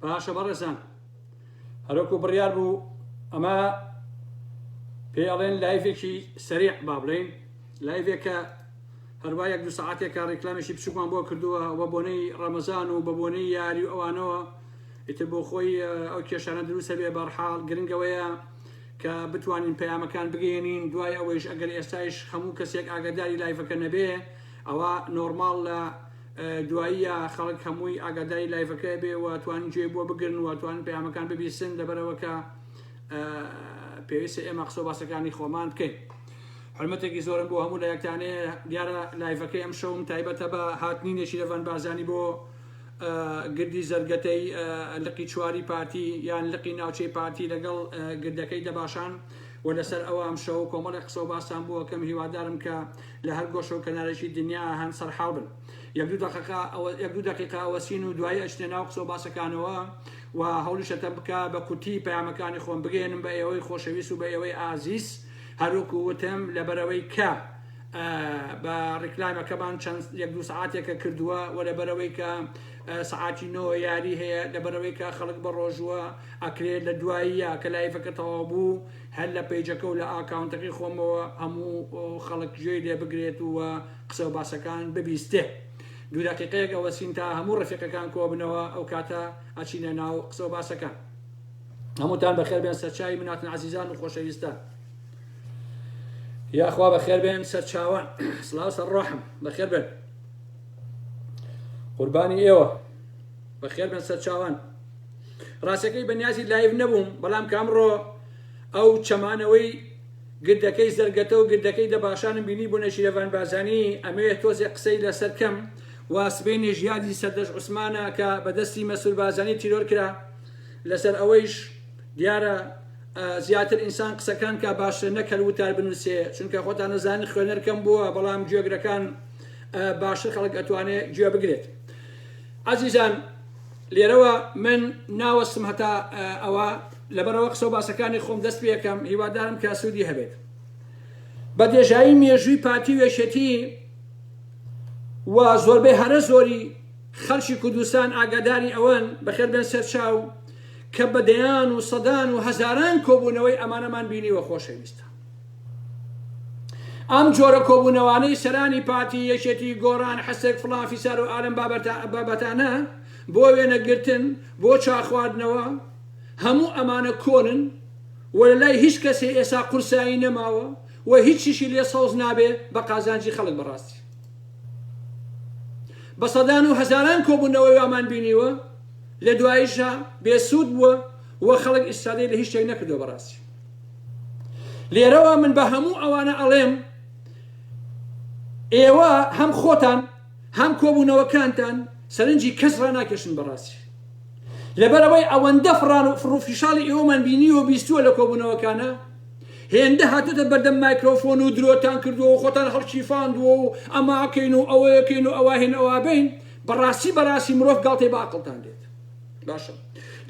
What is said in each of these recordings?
باشە بەڕێزان هەروەکو بڕیار بوو ئەمە پێڵێن لایڤێکی سەریع با بڵێن لایڤێکە هەروە 1-2 ساعتێکە ڕێکلامێکی بچووکمان بۆ کردووە بە بۆنەی ڕەمەزان و بە بۆنەی یاری و ئەوانەوە ئیتر بۆ خۆی ئەو کێشانە دروستە بێ بەرحاڵ گرنگەوەیە کە بتوانین پەیامەکان بگەێنین دوای ئەوەیش ئەگەر ئێستایش هەموو کەسێک ئاگاداری لایڤەکە نەبێ ئەوە نۆرماڵ لە دواییە خەڵک هەمووی ئاگاداری لایڤەکە بێ و توانین گوێ بۆ بگرن و توانین پەیامەکان ببیستن لەبەرەوەکە پێویستە ئێمە قسە و باسەکانی خۆمان بکەین. حرمەتێکی زۆرم بۆ هەموو لە یەکتانەیە دیارە لایڤەکەی ئەم شەوم تایبەتە بە هاتنینێکی لەڤان بازانی بۆ گردی زەرگەتەی لقی چواری پارتی یان لقی ناوچەی پارتی لەگەڵ گردەکەی دەباشان و لەسەر ئەوە ئەم شەو کۆمەڵی قسە و باسان بووە کەم هیوادارم کە لە هەر گۆشە و کەنارێکی دنیا هەن سەرحاڵ بن. 1-2 دقیقە ئەوەسین و دوای ئەچنە ناو قسە و باسەکانەوە و هەوڵیشەتە بکە بە کورتی پەیامەکانی خۆم بگەێنم بە ئێوەی خۆشەویست و بە ئێوەی ئازیز هەروەکو وتم لەبەرەوەی کە بە ڕێکلامەکەمان چەند 1-2 ساعتێکە کردووە و لەبەرەوەی کە سعاتی 9 یاری هەیە لەبەرەوەی کە خەڵک بە ڕۆژووە ئەکرێت لە دواییە کە لایڤەکە تەواو بوو هەر لە پەیجەکە و لە ئاکاونتەکەی خۆمەوە هەموو خەڵک گوێی لێ بگرێت و قسە و باسەکان ببیستێ. 2 دقیقەیەک ئەوەسین تا هەموو ڕفیقەکان کۆ بنەوە ئەو کاتە ئەچینە ناو قسە و باسەکان. هەمووتان بەخێر بێن سەرچاوی مناتن عزیزان و خۆشەویستان. یاخوا بەخێر بێن سەرچاوان سڵاو سەر ڕۆحم بەخێر بێن قوربانی ئێوە بەخێر بێن سەرچاوان. ڕاستەکەی بەنیازی لایڤ نەبووم بەڵام کامڕۆ ئەو چەمانەوەی گردەکەی زەرگەتە و گردەکەی دەباشانم بینی بوو نەشی لەڤان بازانی ئەمەوێت تۆزێک قسەی لەسەر کەم واسبەی ژیادی سەردەش عوسمانە کە بەدەستی مەسئول بازانی تیرۆر کرا لەسەر ئەوەیش دیارە زیاتر ئینسان قسەکان کە باشتر نەکەل وتار بنووسێ چونکە خۆتان نەزانن خوێنەرکەم بووە بەڵام گوێگرەکان باشتر خەڵک ئەتوانێت گوێ بگرێت. عزیزان لێرەوە من ناوەستم هەتا ئەوە لەبەرەوە قسە و باسەکانی خۆم دەست پێ یەکەم هیوادارم کە سوودی هەبێت. بە دێژایی مێژووی پارتی وێشێتی و زۆربەی هەرە زۆری خەڵکی کوردستان ئاگاداری ئەوەن بەخێر بێن سەرچاو کە بەدەیان و سەدان و هەزاران کۆبوونەوەی ئەمانەمان بینیوە خۆشەویستە. ئەم جۆرە کۆبوونەوانەی سەرانی پارتی یەکێتی گۆڕان حەسێک فڵان فیسار و ئالم بابەتانە بۆ وێنەگرتن بۆ چاخواردنەوە هەموو ئەمانە کۆنن و لەلای هیچ کەسێ ئێسا قورسایی نەماوە و هیچیشی لێ سەوز نابێ بە قازانجی خەڵک بەڕاستی. بە سەدان و هەزاران کۆبوونەوەی ئەمان بینیوە لە دواییشە بێسوود بووە و خەڵک ئیسادەی لە هیچ شتێک نەکردووە بەڕاستی. لێرەوە من بە هەموو ئەوانە ئەڵێم ئێوە هەم خۆتان هەم کۆبوونەوەکانتان سەرنجی کەس ڕاناکێشن بەڕاستی. لەبەرەوەی ئەوەندە فڕوفیشاڵی ئێوەمان بینیوە بیستووە لە کۆبوونەوەکانە هێندە هاتوتە بەردەم مایکرۆفۆن و درۆتان کردووە و خۆتان هەڵکی فاندووە و ئەماکەین و ئەوەیەکەین و ئەوە هێن ئەوە بین بەڕاستی مرۆڤ گاڵتەی بە عەقڵتان دێت. باشە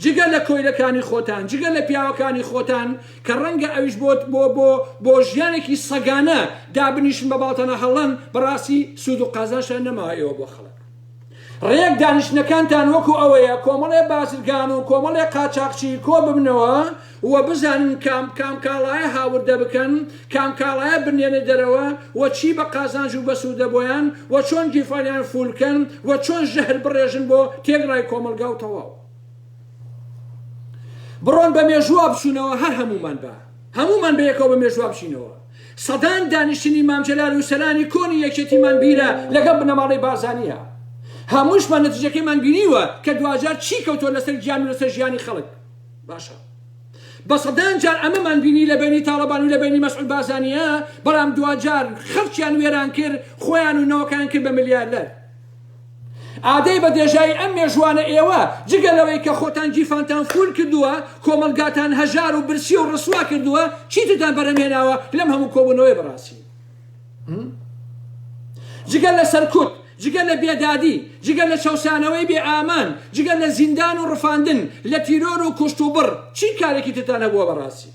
جگە لە کۆیلەکانی خۆتان جگە لە پیاوەکانی خۆتان کە ڕەنگە ئەویش بۆ ژیانێکی سەگانە دابنیشن بە باڵتەنە هەڵەن بەڕاستی سوود و قازانشان نەماوە ئێوە بۆ خەڵک. ڕێک دانیشتنەکانتان وەکو ئەوەیە کۆمەڵێ بازرگان و کۆمەڵێ قاچاقچی کۆ ببنەوە و بزانن کام کاڵایە هاوردە بکەن کام کاڵایە بنێنە دەرەوە و چی بە قازانج و بە سوودە بۆیان و چۆن گیفاریان فولکەن و چۆن ژەهر بڕێژن بۆ تێگڕای کۆمەلگا و تەواو. بڕۆن بە مێژووە بچوونەوە هەر هەمومان بە یەکەوە بە مێژووە بچینەوە. سەدان دانیشتنی مام جەلال و سەلانی کۆنی یەکێتیمان بیرە لەگەڵ بنەماڵەی بازانیە. هەمووشمان نەتیجەکەیمان بینیوە کە دوجار چی کەوتۆ لەسەر گیان و لەسەر ژیانی خەڵک. باشە بە سەدان جار ئەمەمان بینی لە بینی تاڵەبان و لە بینی مەسعود بازانیە بەڵام دوجار خەڵکیان وێران کرد خۆیان و نەوەکان کرد بە ملیاردەر. ئادەی بە دێژایی ئەم مێژوانە ئێوە جگە لەوەی کە خۆتان گیفانتان فول کردووە کۆمەلگاتان هەژار و برسی و ڕسوا کردووە چیتتان بەرەمهێناوە لەم هەموو کۆبوونەوەی بەڕاستی. جگە لە سەرکوت جگە لە بێدادی جگە لە چەوسانەوەی بێ ئامان جگە لە زیندان و ڕفاندن لە تیرۆر و کوشت و بڕ چی کارێکی تتان هەبووە بەڕاستی؟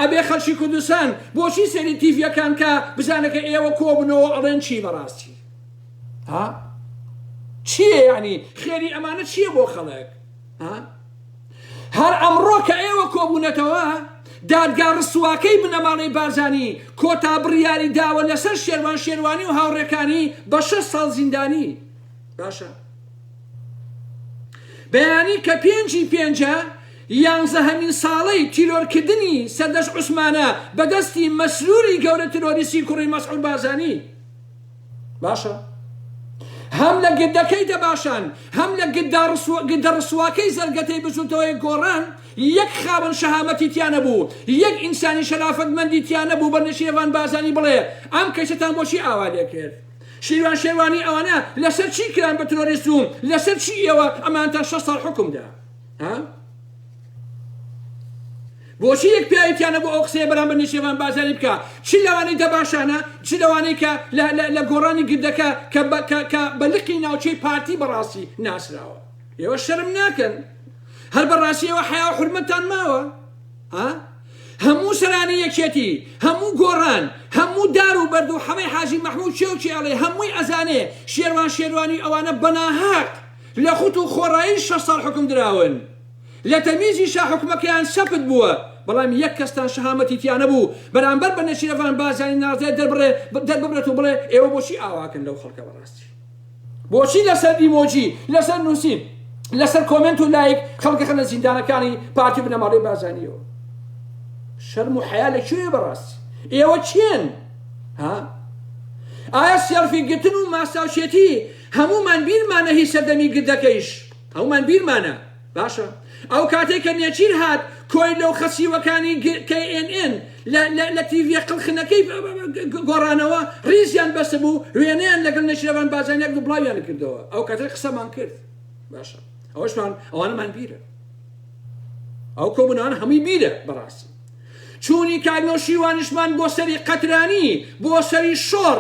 ئەبێ خەڵکی کوردستان بۆچی سەری تیڤیەکان کە بزانەکە ئێوە کۆبنەوە ئەڵێن چی بەڕاستی چییە یعنی خێری ئەمانە چییە بۆ خەڵک هەر ئەمڕۆ کە ئێوە کۆبوونەتەوە دادگا ڕسواکەی بنەماڵەی بارزانی کۆتا بڕیاری داوە لەسەر شێروانی و هاوڕێکانی بە 6 ساڵ زیندانی باشە بەیانی کە 5/5 11 ساڵەی تیرۆرکردنی سەردەشت عوسمانە بەدەستی مەسرووری گەورە تیرۆریستی کوڕی مەسعود بارزانی باشە هەم لە گدەکەی دەباشان هەم لە گدە ڕسواکەی زەرگەتەی بچوتەوەی گۆڕان یەک خاوەن شەهامەتی تیانە بوو یەک ئینسانی شەرافەتمەندی تیانە بوو بە نەشیرەوان بارزانی بڵێ ئەم کەسەتان بۆچی ئاوا لێ کرد شێروانی ئەوانە لەسەر چی کران بە ترۆریستوم لەسەر چی ئێوە ئەمانتان 6 ساڵ حکومدا بۆچی یەک پیاوێتیانە بۆ ئەو قسەیە بەرامبەر نێچیروان بارزانی بکە چی لەوانەی دەباشانە چی لەوانەی کە لە گۆڕانی گردەکە کە بە لقی ناوچەی پارتی بەڕاستی ناسراوە ئێوە شەرم ناکەن هەر بەڕاستیەوە حیا و حورمەتتان ماوە هەموو سەرانی یەکێتی هەموو گۆڕان هەموو دار و بەرد و حەمەی حاجی مەحموود چێوچی ئەڵێ هەمووی ئەزانێ شێروانی ئەوانە بەناهاق لە خوت و خۆڕایی 6 ساڵ حکم دراون لە تەمیزی شاحکومەکەیان سەپت بووە بەڵام یەک کەستان شەهامەتی تیانە بوو بەرامبەر بە نەشیرەوان بارزانی نازێت دەرببرێت و بڵێ ئێوە بۆچی ئاواکەن لەو خەڵکە بەڕاستی بۆچی لەسەر ئیمۆجی لەسەر نووسین لەسەر کۆمنت و لایک خەڵکەکە لە زیندانەکانی پارتی بنەماڵەی بارزانیەوە شەرم و حیا لەکوێیە بەڕاستی ئێوە چێن ئایا سێڵفی گرتن و ماساوچێتی هەمومان بیرمانە هی سەردەمی گردەکەیش هەمومان بیرمانە باشە ئەو کاتێک کە نێچیر هات کۆی لەو خەسیوەکانی KNN لە تیڤە قڵخنەکەی گۆڕانەوە ڕیزیان بەسە بوو وێنەیان لەگەڵ نەشیرەوان بارزانیەک و بڵاویان کردەوە ئەو کاتێک قسەمان کرد باشە ئەوانەمان بیرە ئەو کۆبوونەوان هەمووی بیرە بەڕاستی چوونی کاگنۆشیوانشمان بۆ سەری قەترانی بۆ سەری شۆڕ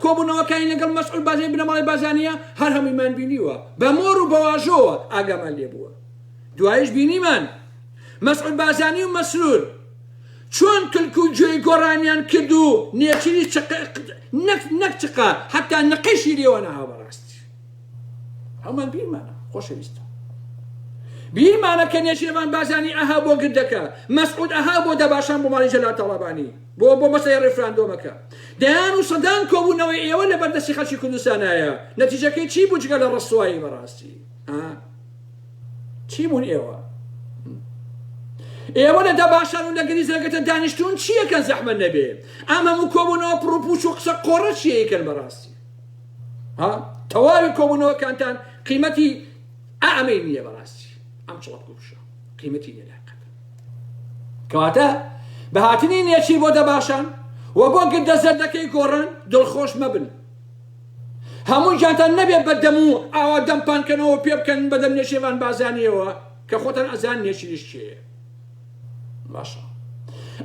کۆبوونەوەکانی لەگەڵ مەسعود بارزانی بنەماڵەی بارزانیە هەر هەموویمان بینیوە بە مۆر و بەواژۆوە ئاگامان لێ بووە دوایش بینیمان مەسعود بارزانی و مەسرور چۆن کلک و گوێی گۆڕانیان کرد و نێچیری نەک چقا حتا نەقەشی لێوە نەها بەڕاستی هەمومان بیرمانە خۆشەویستە بیرمانە کە نێچیروان بارزانی ئەها بۆ گردەکە مەسعود ئەها بۆ دەباشان بۆ ماڵی جەلال تەڵەبانی بۆ مەسەلەی ڕێفراندۆمەکە دەیان و سەدان کۆبوونەوەی ئێوە لە بەردەستی خەڵکی کوردستانایە نەتیجەکەی چی بوو جگە لە ڕەسوایی بەڕاستی چی بوون ئێوە لە دەباشان و لە گریزەکەتە دانیشتون چیەکەن زەحمەت نەبێ ئەم هەموو کۆبوونەوە پڕوپوچ و قسە قۆڕە چیەکەن بەڕاستی تەواوی کۆبوونەوەکانتان قیمەتی ئەمەی نییە بەڕاستی ئەم چڵەت گوشە قیمەتی نێلاقەت کەواتە بەهاتنی نێچیر بۆ دەباشان و بۆ گردە زەردەکەی گۆڕان دڵخۆش مەبن هەموو جانتان نەبێت بە دەم و ئاوا دەمپانکەنەوە پێ بکەن بە دەم نێچیروان بارزانیەوە کە خۆتان ئەزان نێچیریش چێیە باشە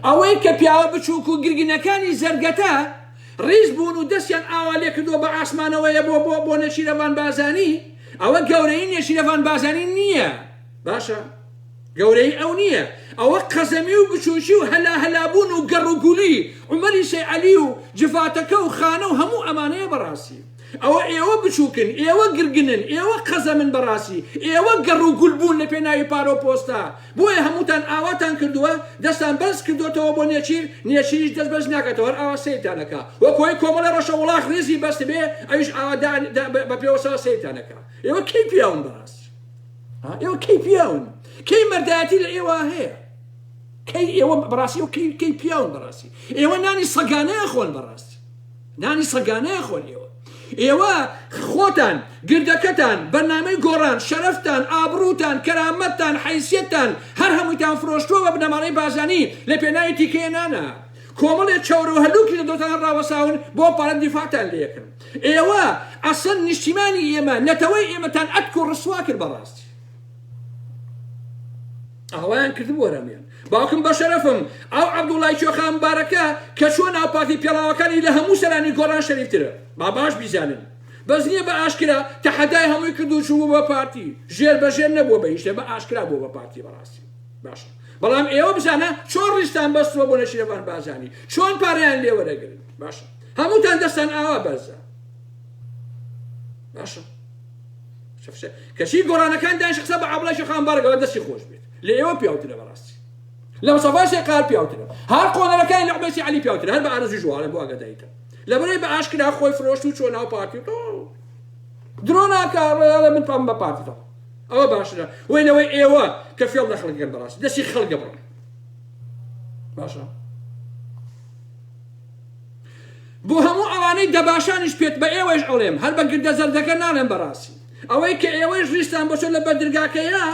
ئەوەی کە پیاوە بچووک و گرگینەکانی زەرگەتە ڕیز بوون و دەستیان ئاوا لێ کردووە بە ئاسمانەوەیە بۆ نێچیرەوان بارزانی ئەوە گەورەی نێچیرەوان بارزانی نییە باشە گەورەی ئەو نییە ئەوە قەزەمی و بچوشی و هەلابوون و گەڕ و گولی عومەری سەیعەلی و جفاتەکە و خانە و هەموو ئەمانەیە بەڕاستی ئەوە ئێوە بچووکن ئێوە گرگنن ئێوە قەزەمن بەڕاستی ئێوە گەڕ و گول بوون لە پێناوی پارۆ پۆستا بۆیە هەمووتان ئاواتان کردووە دەستان بەرز کردوتەوە بۆ نێچیریش دەست بەرز ناکەتەوە هەر ئاوا سەیرتانەکە وەکۆی کۆمەڵە ڕەشە وڵاغ ڕێزی بەست بێ ئەویش ئاوا بە پێوەسەوە سەیرتانەکە ئێوە کەی پیاون بەڕاستی ئێوە کەی پیاون کەی مەردایەتی لە ئێوە هەیە کەی ئێوە بەڕاستی و کەی پیاون بەڕاستی ئێوە نانی سەگانەیە خۆن بەڕاستی نانی سەگانەیە خۆن ئێوە خۆتان گردەکەتان بەرنامەی گۆڕان شەرەفتان ئابڕووتان کەرامەتتان حیسیەتتان هەر هەموویتان فرۆشتووە بە بنەماڵەی بارزانی لە پێناوی تیکەیەنانە کۆمەڵێ چاور و هەلووکی لە دۆتان ڕاوەساون بۆ پارە دیفاعتان لێکن ئێوە ئەسەن نیشتیمانی ئێمە نەتەوەی ئێمەتان ئەتک و ڕسوا کرد بەڕاستی ئەوەیان کردبووە ڕەمیان باوکم بە شەرەفم ئەو عەبدوڵای کێخان مبارەکە کە چۆن ناوپاتی پێڵاوەکانی لە هەموو سەرانی گۆڕان شەریفترە با باش بیزانن بەس نییە بە ئاشکرا تەحەدای هەمووی کرد و چوو بە پارتی ژێر بە ژێر نەبووە بە هیچ بە ئاشکرا بوو بە پارتی بەڕاستی باشە بەڵام ئێوە بزانە چۆن ڕیستان بەستووە بۆ نەشیرەوان بازانی چۆن پارەیان لێوەرەگرن باشە هەمووتان دەستان ئاوا بەرزە باشە کەچی گۆرانەکان دایش قسە بە عەبدوڵای خان بەرگەوە دەستی خۆش بێت لە ئێوە پیاوترە بەڕاستی لە مستەفا قال پیاوترە هەر قۆنەرەکانی لە عوبەیسی عەلی پیاوترە هەر بە ئارەزوی ژوارە بۆ ئاگاداریتە لەبەرەوەی بە ئاشکرا خۆی فرۆشت و چۆن ناو پارتی درۆ ناکە من پام بە پارتیتەوە ئەوە باشترە وێنەوەی ئێوە کە فێڵ لە خەڵکەکەن بەڕاستی دەستی خەڵکە بڕن باشە بۆ هەموو ئەوانەی دەباشانیش پێت بە ئێوەش ئەڵێم هەر بە گردە زەردەکە ناڵێم بەڕاستی ئەوەی کە ئێوەش ڕیستان بۆ چۆن لە بەردرگاکەیە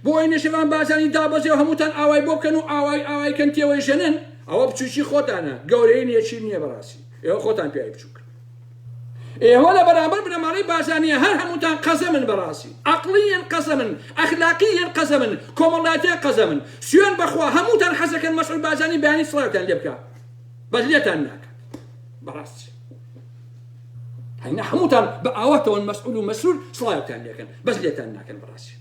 بۆ ئەوەی نێشێوان بازانی دابەزێ و هەمووتان ئاوای بۆ بکەن و ئاوای کەنتێوەی ژەنن ئەوە بچووکی خۆتانە گەورەی نییەچی نییە بەڕاستی ئێوە خۆتان پیاوی بچووکە ئێوە لە بەرامبەر بنەماڵەی بازانیە هەر هەمووتان قەزەمن بەڕاستی عەقڵیەن قەزەمن ئەخلاقیەن قەزەمن کۆمەڵایەتیان قەزەمن سوێن بەخوا هەمووتان حەزەکەن مەسعود بازانی بەیانی سڵاوتان لێ بکات بەس لێتان ناکات بەڕاستی هەینا هەمووتان بە ئاواتەوەن مەسعود و مەسرور سڵاوتان لێکەن بەس لێتان ناکەن بەڕاستی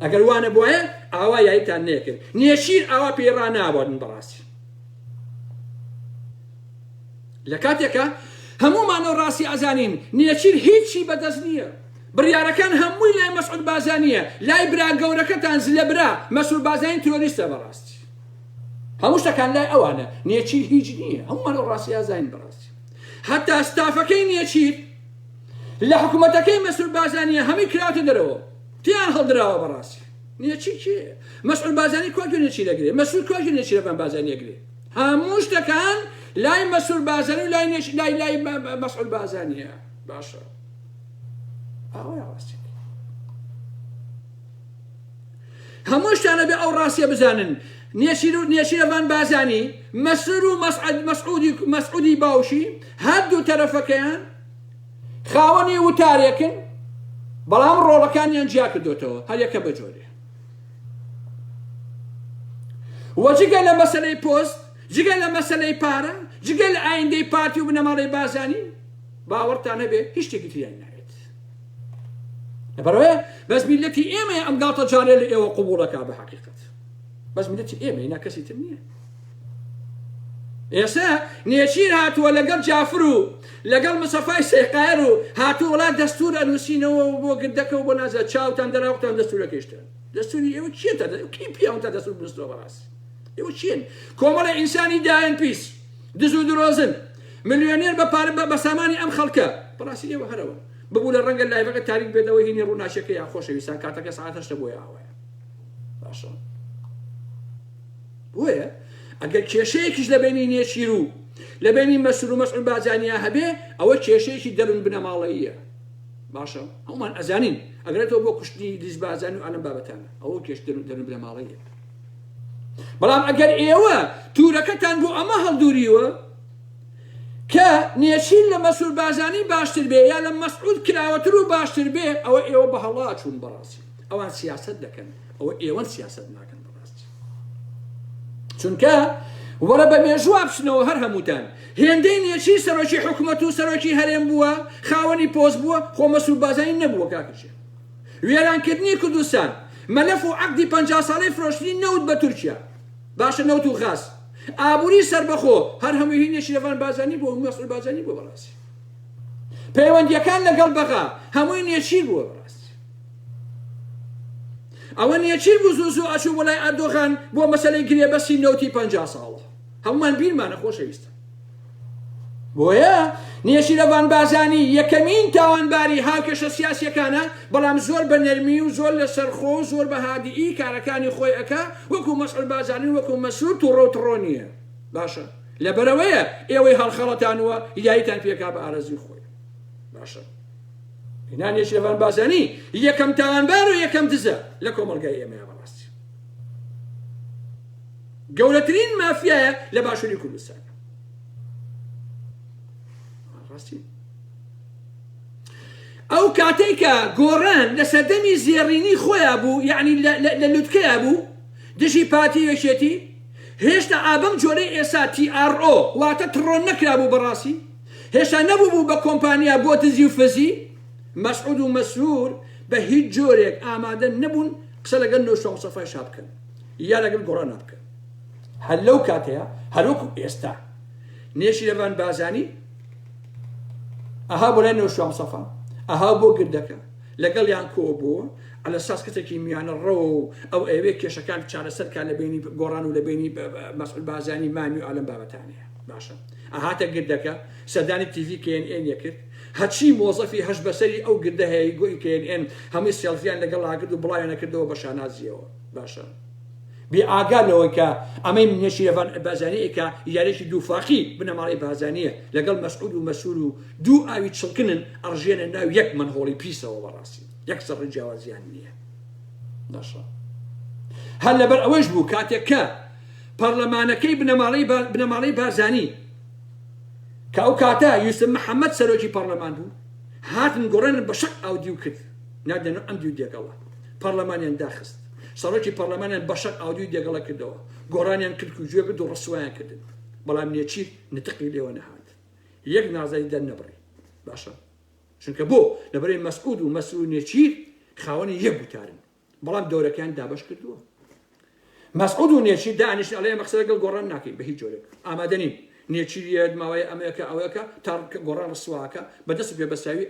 ئەگەر وانە بووایە ئاوا یاریتان نێکرد نێشیر ئاوا پێڕا نابوادن بەڕاستی لە کاتێکە هەمومانەوە ڕاستی ئەزانین نێچیر هیچی بەدەست نییە بڕیارەکان هەمووی لای مەسعود بازانیە لای برا گەورەکەتان زلە برا مەسعود بازانی تۆریستە بەڕاستی هەموو شتەکان لای ئەوانە نێچیر هیچ نییە هەمومانەوە ڕاستی ئەزانین بەڕاستی هەتا ستافەکەی نێچیر لە حکوومەتەکەی مەسعود بازانیە هەمی کراوتە دەرەوە تیان هەڵدراوە بەڕاستی نێچیر کێ مەسعود بازانی کواگوێ نێچیر ئەگرێ مەسعود کواگوێ نێچیرەکان بازانی ئەگرێ هەموو شتەکان لای مەسعود بازانی و لای مەسعود بازانیە باشە ئەوەیە ڕاستی هەموو شتانە بێ ئەو ڕاستیە بزانن نێچیرەوان بازانی مەسعود و مەسعودی باوشی هەردوو تەرەفەکەیان خاوەنی وتارێکن بەڵام ڕۆڵەکانیان جیا کردوتەوە هەر یەکە بەجۆرێ وەجگە لە مەسەلەی پۆست جگە لە مەسەلەی پارە جگە لە ئایندەی پارتی و بنەماڵەی بازانی باوەڕتان هەبێ هیچ شتێکی تریان نایێت لەبەرەوەیە بەس میلەتی ئێمە ئەم گاڵتە جارێ لە ئێوە قبوڵەکە بە حەقیقەت بەس میلەتی ئێمە هینا کەسی تر نییە ئێستا نێچیر هاتووە لەگەڵ جافر و لەگەڵ مستەفای سێقایر و هاتووە وڵات دەستور ئەنووسینەوە بۆ گردەکە و بۆ نازە چاوتان دەراوتان دەستورەکەیشتە دەستوری ئێوە چیەتە کی پیاوتە دەستور بنووسەوە بەڕاستی ئێوە چین کۆمەڵە ئینسانی دایەن پیس دز و درۆزن ملیۆنێر بە سامانی ئەم خەڵکە بەڕاستی ئێوە هەرەوە ببوو لە ڕەنگە لایڤەکە تاریک بێتەوە هینی ڕووناچیەکە یان خۆشەویستان کاتەکە سەعات 8 بۆیە ئاوایە باشە بۆیە ئەگەر کێشەیەکیش لە بینی نێچیر و لە بینی مەسعود و مەسعود بازانیە هەبێ ئەوە کێشەیەکی دەرون بنەماڵەییە باشە هەمومان ئەزانین ئەگەرێتەوە بۆ کوشتنی دیز بازانی و ئەلەم بابەتانە ئەوە کێش دەرون بنەماڵەییە بەڵام ئەگەر ئێوە توورەکەتان بۆ ئەمە هەڵدووریوە کە نێچیر لە مەسعود بازانی باشتر بێ یا لە مەسعود کراوەتر و باشتر بێ ئەوە ئێوە بە هەڵا چوون بەڕاستی ئەوان سیاست دەکەن ئەوە ئێوە سیاست ناکەن بەڕاستی چونکە وەرە بە مێژووا بچنەوە هەر هەمووتان هێندەی نێچیر سەرۆکی حکوومەت و سەرۆکی هەرێم بووە خاوەنی پۆست بووە خۆ مەسعود بازانی نەبووە کاکەچێ وێرانکردنی کوردستان مەلەف و عەقدی 50 ساڵەی فرۆشتنی نەوت بە تورکیا باشە نەوت و غاز ئابووری سەربەخۆ هەر هەمووی هی نێچیرەوان بازانی بووە مەسعود بازانی بووە بەڕاستی پەیوەندیەکان لەگەڵ بەغا هەمووی نێچیر بووە بەڕاستی ئەوە نێچیر بوو زوو زوو ئەچوو وەلای ئەردۆغان بۆ مەسەلەی گرێبەستی نەوتی 50 ساڵە هەمومان بیرمانە خۆشەویستە بۆیە نێچیرەوان بازانی یەکەمین تاوانباری هاوکێشە سیاسیەکانە بەڵام زۆر بە نەرمی و زۆر لە سەرخۆ و زۆر بە هادیئی کارەکانی خۆی ئەکا وەکو مەسعود بازانی وەکو مەسعود تووڕۆ نییە باشە لەبەرەوەیە ئێوەی هەڵخەڵەتانوە یاریتان پێکا بە ئارەزوی خۆی باشە هێنا نێچیرەوان بازانی یەکەم تاوانبار و یەکەم دزە لە کۆمەڵگای ئێمەیە بەڕاستی گەورەترین مافیایە لە باشووری کوردستان ئەو کاتێککە گۆڕان لە سەردەمی زێڕینی خۆیان بوو یعنی لە لوتکەیە بوو دژی پاتی وێشێتی هێشتا ئابەم جۆرەی ئێسا TRO واتە تڕۆن نەکرا بوو بەڕاستی هێشتا نەبوو بوو بە کۆمپانیا بۆ تزی و فەزی مەسعود و مەسرور بە هیچ جۆرێک ئامادە نەبوون قسە لەگەڵ نۆشتە مستەفای شا بکەن یا لەگەڵ گۆڕان نابکە هەر لەو کاتەیە هەروەکو ئێستا نێشی لەڤان بازانی ئەها بۆ لای نەوە شوام سەفا ئەها بۆ گردەکە لەگەڵ یان کۆ بووە على اساس کەسێکی میانە ڕۆ ئەو ئەوێ کێشەکان چارەسەرکە لە بینی گۆڕان و لە بینی مەسئول بازانی مامی و ئالەم بابەتانەیە باشە ئاهاتە گردەکە سەردانی تیڤی KNN کرد هەچی مۆزەفی هەش بەسەری ئەو گردە هەیە گۆی KNN هەمووی سێڵفیان لەگەڵ لاگرد و بڵاویان نەکردەوە بە شانازیەوە باشە بێ ئاگالەوە کە ئەمەی نێشی لەڤان بازانەیە کە یارێکی دووفاقی بنەماڵی بازانیە لەگەڵ مەسعود و مەسئول و دوو ئاوی چڵکنن ئەڕژێنە ناو یەک منهۆڵی پیسەوە بەڕاستی یەک سەڕی جیاوازیان نییە باشە هەر لەبەر ئەوەش بوو کاتێک کە پەرلەمانەکەی بنەماڵەی بازانی کە ئەو کاتە یوسف محەممەد سەرۆکی پەرلەمان بوو هاتن گۆڕێنن بە شەق ئاودی و کرد نادێن ئەم دوو دێگەڵە پەرلەمانیان داخست سەرۆکی پەرلەمانیان بە شەق ئاودی و دێگەڵە کردەوە گۆڕانیان کرد و گوێ کرد و ڕسوایان کردن بەڵام نێچی نتقی لێوە نەهات یەک نازای دەرنەبڕی باشە چونکە بۆ لەبەرەی مەسعود و مەسئول نێچی خاوەنی یەک گوتارن بەڵام دەورەکەیان دابەش کردووە مەسعود و نێچی دانیشت ئەڵێ مەقسە لەگەڵ گۆڕان ناکەین بە هیچ جۆرێک ئامادە نین نێچیریە ماوەی ئەمەیەکە ئەوەکە تا گۆڕان ڕسواکە بەدەست پێ بەساوی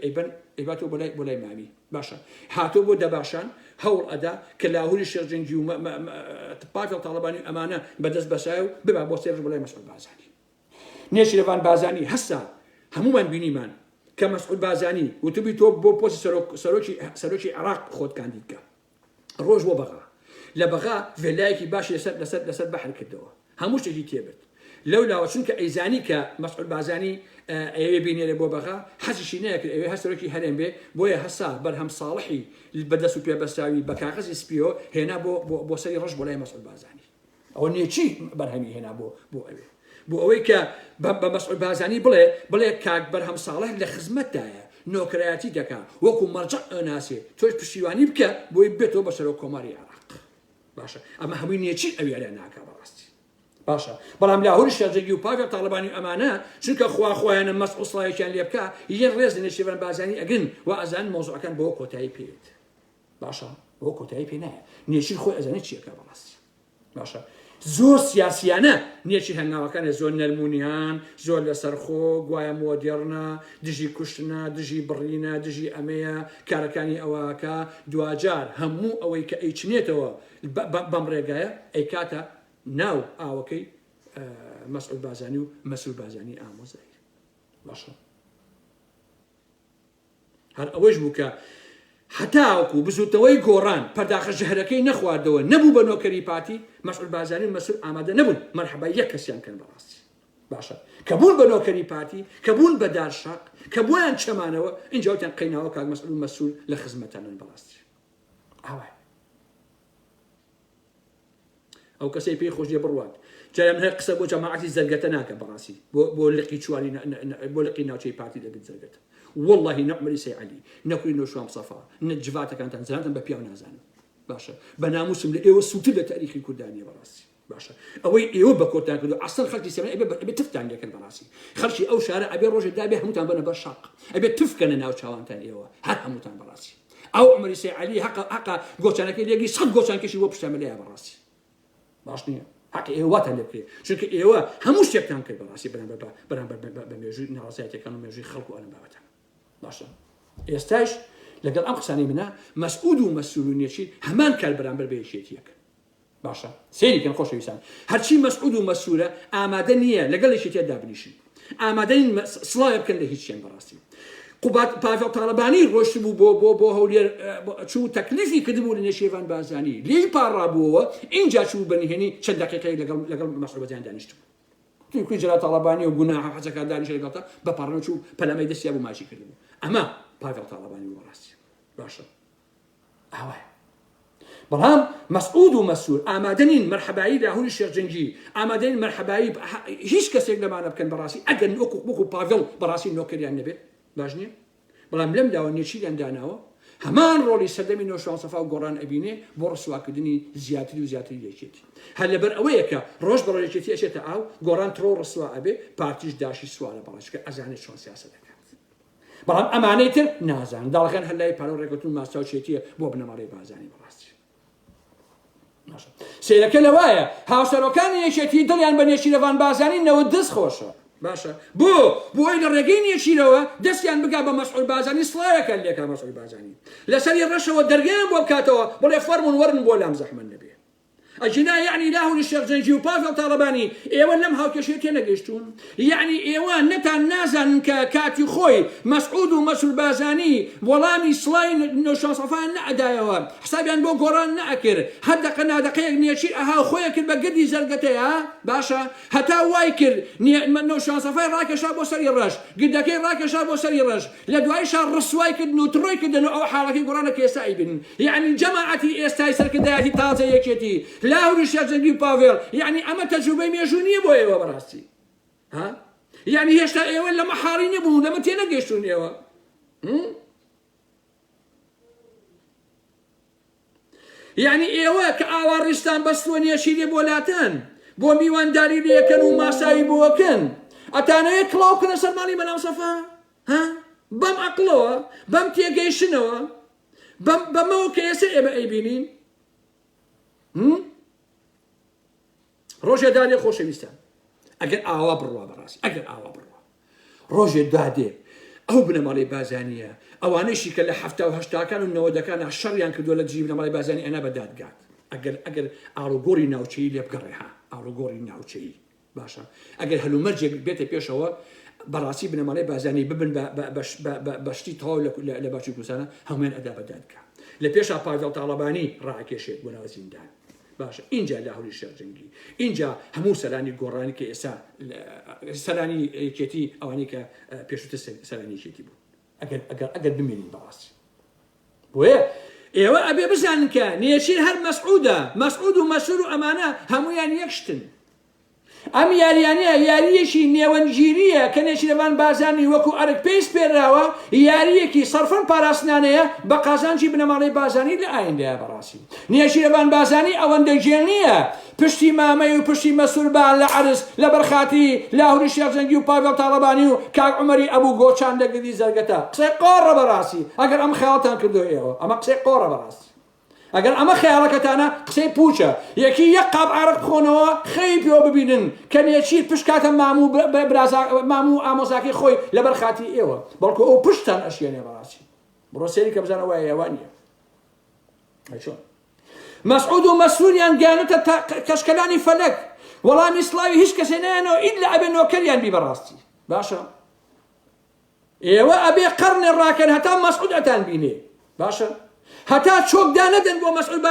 ئەیباتەوە بۆ لای مامی باشە هاتۆ بۆ دەباشان هەوڵ ئەدا کە لاهوری شێرجەنگی و پاکە تاڵەبانی ئەمانە بەدەست بەساوی و ببا بۆ سێرش بۆ لای مەسعود بازانی نێچی لەڤان بازانی هەستا هەمومان بینیمان کە مەسعود بازانی وتبی تۆ بۆ پۆستی سەرۆکی عێراق خۆت کاندیدکە ڕۆژ بۆ بەغا لە بەغا ڤێلایەکی باشی لەسەر بەحر کردەوە هەموو شتێکی تێبێت لەو لاوە چونکە ئەیزانی کە مەسعود بازانی ئەوێ بینێرە بۆ بەغا حەزیشی نەکرد ئەوێ هەستەرۆکی هەرێم بێ بۆیە هەسا بەرهەم ساڵحی بەدەست و پێبەساوی بە کاغەزی سپیۆ هێنا بۆ سەری ڕەش بۆ لای مەسعود بازانی ئەوە نێچی بەرهەمی هێنا بۆ ئەوێ بۆ ئەوەی کە بە مەسعود بازانی بڵێ کاک بەرهەم ساڵح لە خزمەتدایە نۆکرایەتی دەکا وەکو مەرجە ئەناسێ تۆش پشتیوانی بکە بۆی بێتەوە بە سەرۆک کۆماری عێراق باشە ئەمە هەمووی نێچی ئەوێ لێ ناکا بەڕاستی باشە بەڵام لاهوری شێرجەنگی و پاکە تاڵەبانی ئەمانە چونکە خواخۆیانە مەسعود سڵاوێکیان لێ بکە یەن ڕێز نێچی لەڤان بازانی ئەگرن و ئەزان مۆزوعەکان بۆ کۆتایی پێێت باشە بۆ کۆتایی پێ نایە نێچی خۆی ئەزانێت چیەکە بەڕاستی باشە زۆر سیاسیانە نێچی هەنگاوەکانە زۆر نەرمونیان زۆر لەسەرخۆ گوایە مۆدێڕنە دژی کوشتنە دژی بڕینە دژی ئەمەیە کارەکانی ئەوەکە دوجار هەموو ئەوەی کە ئەیچنێتەوە بەم ڕێگایە ئەی کاتە ناو ئاوەکەی مەسعود بازانی و مەسئول بازانی ئامۆزایی باشە هەر ئەوەش بوو کە هەتاوەکو بزوتەوەی گۆڕان پەرداخە ژەهرەکەی نەخواردەوە نەبوو بە نۆکەری پاتی مەسعود بازانی و مەسئول ئامادە نەبوون مەرحەبا یەک کەسیان کەن بەڕاستی باشە کە بوون بە نۆکەری پاتی کە بوون بە دارشاق کە بۆیان چەمانەوە اینجا وتیان قەیناوە کاک مەسعود و مەسئول لە خزمەتانن بەڕاستی ئاوای ئەو کەسەی پێی خۆش دێ بڕوات جارێم هەیە قسە بۆ جەماعەتی زەرگەتە ناکە بەڕاستی بۆ لقی چواری بۆ لقی ناوچەی پارتی دەبێت زەرگەتە والله نەعمەری سەیعەلی نەکوی نۆشوام سەفا نەجڤاتەکانتان زانتان بە پیاو نازانم باشە بە ناموسم لە ئێوە سووتر لە تاریخی کوردانیە بەڕاستی باشە ئەوەی ئێوە بە کۆتان کردو عەسەر خەڵکی سێمە ئەبێ تفتان لێکن بەڕاستی خەڵکی ئەو شارە ئەبێ ڕۆژێک دابێ هەمووتان بنە بەر شاق ئەبێ تفکەنە ناو چاوانتان ئێوە هەر هەمووتان بەڕاستی ئەو عەمەری سەیعەلی حەقا گۆچانەکەی لێگی سەد گۆچان کەشی بۆ پشتەمەلەیە بەڕاستی باش نییە حق ئێوەتان لێ بکرێت چونکە ئێوە هەموو شتێکتان کرد بەڕاستی بەرامبەر بە مێژووی ناڕازایەتەکان و مێژووی خەڵک و ئەلەم بابەتان باشە ئێستاش لەگەڵ ئەم قسانەی منە مەسعود و مەسئول و نێچی هەمان کار بەرامبەر بە یەکێتیەکە باشە سێریکەن خۆشەویستان هەرچی مەسعود و مەسئولە ئامادە نییە لەگەڵ یەکێتیە دابنیشن ئامادە نین سڵاوی بکەن لە هیچیان بەڕاستی پاڤێڵ تاڵەبانی ڕۆشت بوو بۆ هەولێر چوو تەکلیفی کردبوو لە نێچیێڤان بازانی لێی پاڕابووەوە اینجا چوو بەنهێنی چەند دەقیقەی لەگەڵ مەسعود بازانی دانیشتبوو توی جەلات تاڵەبانی و گوناحە حەجەکان دانیشت لەگەڵتە بە پاڕنەوە چوو پەلەمەی دەستیا بوو ماچی کردبوو ئەمە پاڤێڵ تاڵەبانی وەڕاستی باشە ئاوای بەڵام مەسعود و مەسئول ئامادە نین مەرحەبایی لاهوری شێرجەنگی ئامادە نین مەرحەبایی هیچ کەسێک لەمانە بکەن بەڕاستی ئەگەر وەکو پاڤێڵ بەڕاستی نۆکەریان نەبێت باش نییە بەڵام لەم داوە نێچیلیان داناوە هەمان ڕۆڵی سەردەمی نۆشوان سەفا و گۆڕان ئەبینێ بۆ ڕسواکردنی زیاتری و زیاتری یەکێتی هەر لەبەر ئەوەیە کە ڕۆژ بە ڕۆژێکی ئەچێتە ئاو گۆڕان ترۆ ڕسوا ئەبێ پارتیش داشی سوالە بەڕاشکە ئەزانێت چۆن سیاسەت دەکات بەڵام ئەمانەی تر نازان داڵەکان هەر لای پارە ڕێگەتون ماستا و چێتیە بۆ بنەماڵەی بازانی بەڕاستی سیرەکە لەوایە هاوسەرۆکانی یەکێتی دڵیان بە نێچیرەوان بازانینەوە دەست خۆشە باشە بۆی لە ڕێگەی نێچیرەوە دەستیان بگا بە مەسعود بازانی سڵایەکە لێکا مەسعود بازانی لەسەری ڕەشەوە دەرگیان بۆ بکاتەوە بڵێ فەرمون وەرن بۆ لام زەحمەت نەبێ ئەجنا یعنی لاهوری الشێخ جەنگی و پافڵ تاڵەبانی ئێوە لەم هاوکێشیە تێنەگەیشتون یعنی ئێوە نەتان نازانن کە کاتی خۆی مەسعود و مەسعود بازانی وەڵامی سڵای نۆشاسەفان نەئەدایەوە حسابیان بۆ گۆڕان نەئەکرد هەردەقە نادەقەیەک نێچیر ئەها خۆیە کرد بە گردی زەرگەتەیە باشە هەتا وای کرد نۆشاسەفای ڕاکێشا بۆ سەری ڕەش گردەکەی ڕاکێشا بۆ سەری ڕەش لە دوایشا ڕسوای کردن و تڕۆی کردن و ئەو حاڵەکەی گۆڕانە کێسایی بن یعنی جەماعەتی ئێستای سەرکردایەتی تازە یەکێتی لاهوری الشێخ جەنگی و پاڤێڵ یعنی ئەمە تەجروبەی مێژوو نییە بۆ ئێوە بەڕاستی یعنی هێشتا ئێوە لەمە حاڵی نەبوون لەمە تێنەگەیشتون ئێوە یعنی ئێوە کە ئاوا ڕیستان بەستووە نێشیرێ بۆ لاتەن بۆ میوانداری لێکەن و ماساوی بۆکەن ئەتانەیە کڵاوکەنە سەرماڵی بەناو سەفا بەم عەقڵەوە بەم تێگەیشتنەوە بەمەوە کە ئێستا ئێمە ئەیبینین ڕۆژێ دادێ خۆشەویستان ئەگەر ئاوا بڕوا بەڕاستی ئەگەر ئاوا بڕوا ڕۆژێ دادێ ئەو بنەماڵی بازانیە ئەوانەیشی کە لە هەفتا و هەشتاکان و نەوەدەکان شەڕیان کردووە لە جێی بنەماڵی بازانی ئەنا بەدادگات ئەگەر ئاڵوگۆڕی ناوچەیی لێ بگەڕێها ئاڵوگۆڕی ناوچەیی باشە ئەگەر هەلومەرجێک بێتە پێشەوە بەڕاستی بنەماڵی بازانی ببن بەشتی تەواو لە باشی کوردستانە هەمویان ئەدا بەدادکە لە پێشا پاڤێڵ تاڵەبانی ڕاکێشێت بۆنەوە زیندان باشە اینجا لاهوری الشێخ جەنگی اینجا هەموو سەرانی گۆڕانی کە ئێستا سەرانی یەکێتی ئەوانەی کە پێشووتر سەرانی یەکێتی بوو ئەگەر بمێنین بەڕاستی بۆیە ئێوە ئەبێ بزانن کە نێچیر هەر مەسعود و مەسعود و ئەمانە هەمویان یەکشتن ئەم یاریانەیە یاریەکی نێوەنگیریە کە نێچیرەوان بازانی وەکو ئەرک پێیس پێراوە یاریەکی سەرفەن پاراستنانەیە بە قازانجی بنەماڵی بازانی لە ئایندەیە بەڕاستی نێچیرەوان بازانی ئەوەندە جێ نییە پشتی مامەی و پشتی مەسوولبان لە عەرز لە بەرخاتی لاهوری الشێخ جەنگی و پاڤێڵ تاڵەبانی و کاک عومەری ئەبوو گۆچان لەگردی زەرگەتە قسەی قۆڕە بەڕاستی ئەگەر ئەم خەیاڵتان کردووە ئێوە ئەمە قسەی قۆڕە بەڕاستی ئەگەر ئەمە خەیاڵەکەتانە قسەی پوچە یەکی یەک قاب عارق بخۆنەوە خەی پێوە ببینن کە نێچیر پشت کاتە ماموو ئامۆزاکەی خۆی لە بەرخاتی ئێوە بەڵکو ئەو پشتان ئەشێنێ بەڕاستی بڕۆ سێری کە بزانە وایە ئێوە نییە چۆن مەسعود و مەسعودیان گیانەتە کەشکەلانی فەلەک وەڵامی سڵاوی هیچ کەسێ نایەنەوە ئیلا ئەبێ نۆکەریان بی بەڕاستی باشە ئێوە ئەبێ قەرنێ ڕاکەن هەتا مەسعود ئەتان بینێ باشە هەتا چۆکدا نەدەن بۆ مەسعود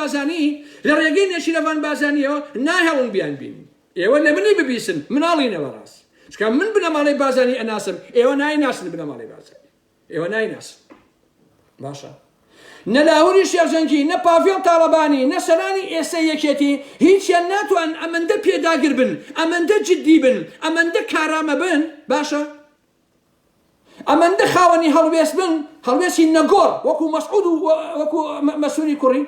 بازانی لە ڕێگەی نێچیرەوان بازانیەوە ناهێڵن بیان بینین ئێوە لە منی ببیسن مناڵینەوە ڕاست چکە من بنەماڵی بازانی ئەناسم ئێوە نایناسن بنەماڵی بازانی ئێوە نایناسن باشە نە لاهوری الشێخ جەنگی نە پاڤێڵ تاڵەبانی نە سەرانی ئێستا یەکێتی هیچیان ناتوان ئەمەندە پێداگر بن ئەمەندە جددی بن ئەمەندە کارامە بن باشە ئەمەندە خاوەنی هەڵوێست بن هەڵوێستی نەگۆڕ وەکو مەسعود و وەکو مەسعودی کوڕی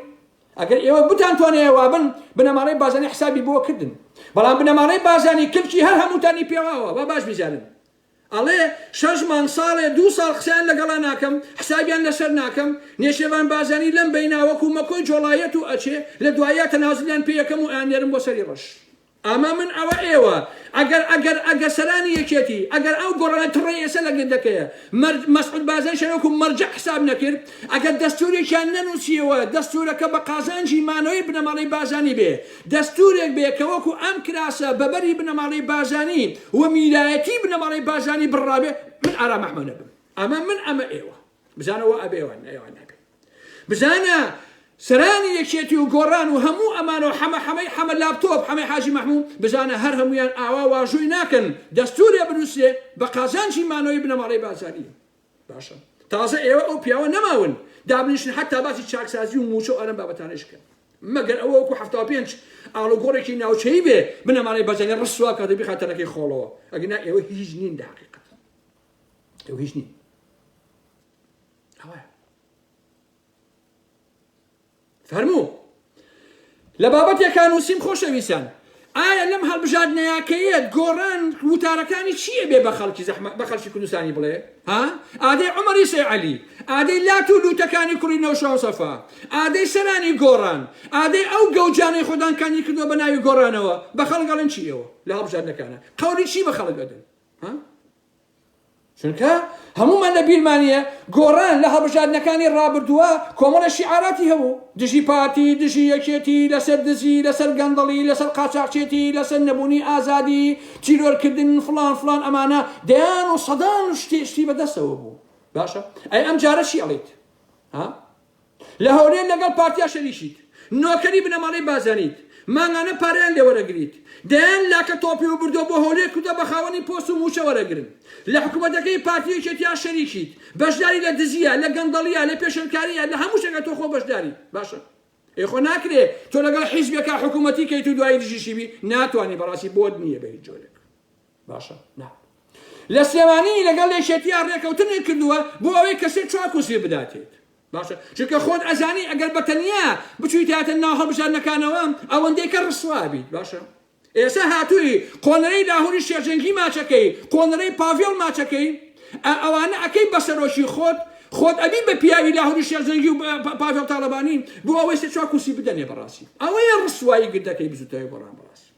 ئەگەر ئێوە بتانتوانێەوە بن بنەماڵەی بازانی حسابی بۆ کردن بەڵام بنەماڵەی بازانی کلکی هەر هەمووتانی پێواوە با باش بیزانن ئەڵێ 6 مانگ ساڵێ 2 ساڵ قسەیان لەگەڵا ناکەم حسابیان لەسەر ناکەم نێچیرەوان بازانی لەم بەینا وەکو مەکۆی جۆڵایەت و ئەچێ لە دوایە تەنازلیان پێ یەکەم و ئەیانێرم بۆ سەری ڕەش ئەمە من ئەوە ئێوە ئەگەر سەرانی یەکێتی ئەگەر ئەو گۆڕانە تڕی ئێستا لە گردەکەیە مەسعود بازان شەوەکو مەرجە حساب نەکرد ئەگەر دەستورێکیان نەنووسیەوە دەستورەکە بە قازانجی مانەوەی بنەماڵەی بازانی بێ دەستورێک بێ کە وەکو ئەم کراسە بەبەری بنەماڵەی بازانی و میلایەتی بنەماڵەی بازانی بڕابێ من ئارام ئەحمە نەبم ئەمە ئێوە بزانەوە ئەبێوان ئێوان نەبێ بزانە سەرانی یەکێتی و گۆڕان و هەموو ئەمانە و حەمە لاپتۆپ حەمەی حاجی مەحموود بزانە هەر هەمویان ئاوا واژووی ناکەن دەستورێ بنووسێ بە قازانجی مانەوەی بنەماڵەی بازاری باشە تازە ئێوە ئەو پیاوە نەماون دابنیشن حتا باسی چاکسازی و موچە و ئەرم بابەتانشکە مەگەر ئەوە وەکو 75 ئاڵوگۆڕێکی ناوچەی بێ بنەماڵەی بازاری ڕسوا کاتە بخاتەرەکەی خۆڵەوە ئەگەنا ئێوە هیچ نین لە حەقیقەت ئێوە هیچ نین فەرموو لە بابەتێکان نووسیم خۆشەویستان ئایا لەم هەڵبژاردنەیەکەیەت گۆڕان وتارەکانی چییە بێ بە خەڵکی کوردستانی بڵێ ئادەی عومەری سەی عەلی ئادەی لات و لوتەکانی کوڕینەوە شەو سەفا ئادەی سەرانی گۆڕان ئادەی ئەو گەوجانەی خۆدانکانی کردووە بە ناوی گۆڕانەوە بە خەڵگەڵن چیەوە لە هەڵبژاردنەکانە قەولی چی بە خەڵک دەدەن چونکە هەمومان لە بیرمانە گۆڕان لە هەڵبژاردنەکانی ڕابردووە کۆمەڵە شیعاراتی هەبوو دژی پارتی دژی یەکێتی لەسەر دزی لەسەر گەندەڵی لەسەر قاچاقچێتی لەسەر نەبوونی ئازادی چیرۆرکردن فلان فلان ئەمانە دەیان و سەدان شتی بەدەستەوە بوو باشە ئەی ئەم جارە چی ئەڵێیت لە هەولێر لەگەڵ پارتیا شەریشیت نۆکەری بنەماڵی بازانیت مانگانە پارەیان لێ وەرەگریت دەیان لاکە تۆپی و بردۆ بۆ هەولێر کردە بە خاوەنی پۆست و موچە وەرەگرن لە حکوومەتەکەی پارتی یەکێتیان شەریکیت بەشداری لە دزیە لە گەندەڵیە لە پێشنکاریە لە هەموو شتێکە تۆ خۆ بەشداری باشە خۆ ناکرێ تۆ لەگەڵ حیزبێکە حکوومەتی کەیت و دوایی دژیشیبی ناتوانانی بەڕاستی بۆت نییە بە هیچ جۆرێک باشە نا لە سلێمانی لەگەڵ لێشێتیان ڕێکەوتنی کردووە بۆ ئەوەی کەسێک چاکوسی بداتێت باشە چونکە خۆت ئەزانی ئەگەر بەتەنیا بچوویتاتە ناو هەڵبژاردنەکانەوە ئەوەندەی کە ڕسوابیت باشە ئێستا هاتووی قۆنەرەی لاهوری شێرجەنگی ماچەکەی قۆنەرەی پاڤێڵ ماچەکەی ئەوانە ئەەکەی بەسەرۆشی خۆت ئەبی بە پیاوی لاهوری شێرجەنگی و پاڤێڵ تاڵەبانی بۆ ئەوەی سێ چاکوسی بدەنێ بەڕاستی ئەوەیە ڕسوایی گردەکەی بزوتەوەی بۆڕان بەڕاستی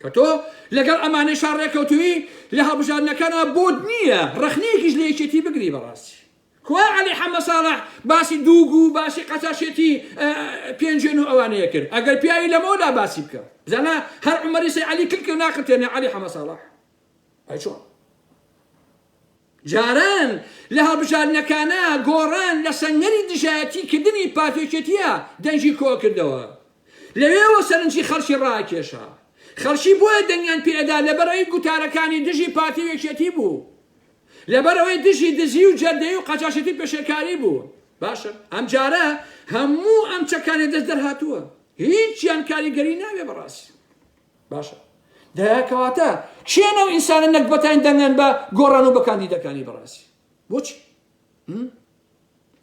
کە تۆ لەگەڵ ئەمانەشان ڕێکەوتووی لە هەڵبژاردنەکانە بۆت نییە ڕەخنەیەکیش لە یەکێتی بگری بەڕاستی کوا عەلی حەمە ساڵح باسی دووگو باسی قەچاشێتی پێنجێن و ئەوانەیە کرد ئەگەر پیاوی لەمەوەدا باسی بکە بزانە هەر عومەری سەی عەلی کرد کە ناقرتێنێ عەلی حەمە ساڵح ئەی چۆن جاران لە هەڵبژاردنەکانە گۆڕان لە سەنگەری دژایەتی کردنی پارتیەکێتیە دەنجی کۆ کردەوە لەوێەوە سەرنجی خەڵکی ڕاکێشا خەڵکی بۆیە دەنگیان پێدا لەبەرەوەی گوتارەکانی دژی پارتی یەکێتی بوو لەبەرەوەی دژی دزی و جەردەی و قەچاشێتی پێشێکاری بوو باشە ئەم جارە هەموو ئەم چەکانی دەست دەرهاتووە هیچیان کاریگەری ناوێ بەڕاستی باشە دەکەواتە کێنەوە ئینسانە نەکبەتان دەنگن بە گۆڕان و بە کاندیدەکانی بەڕاستی بۆچی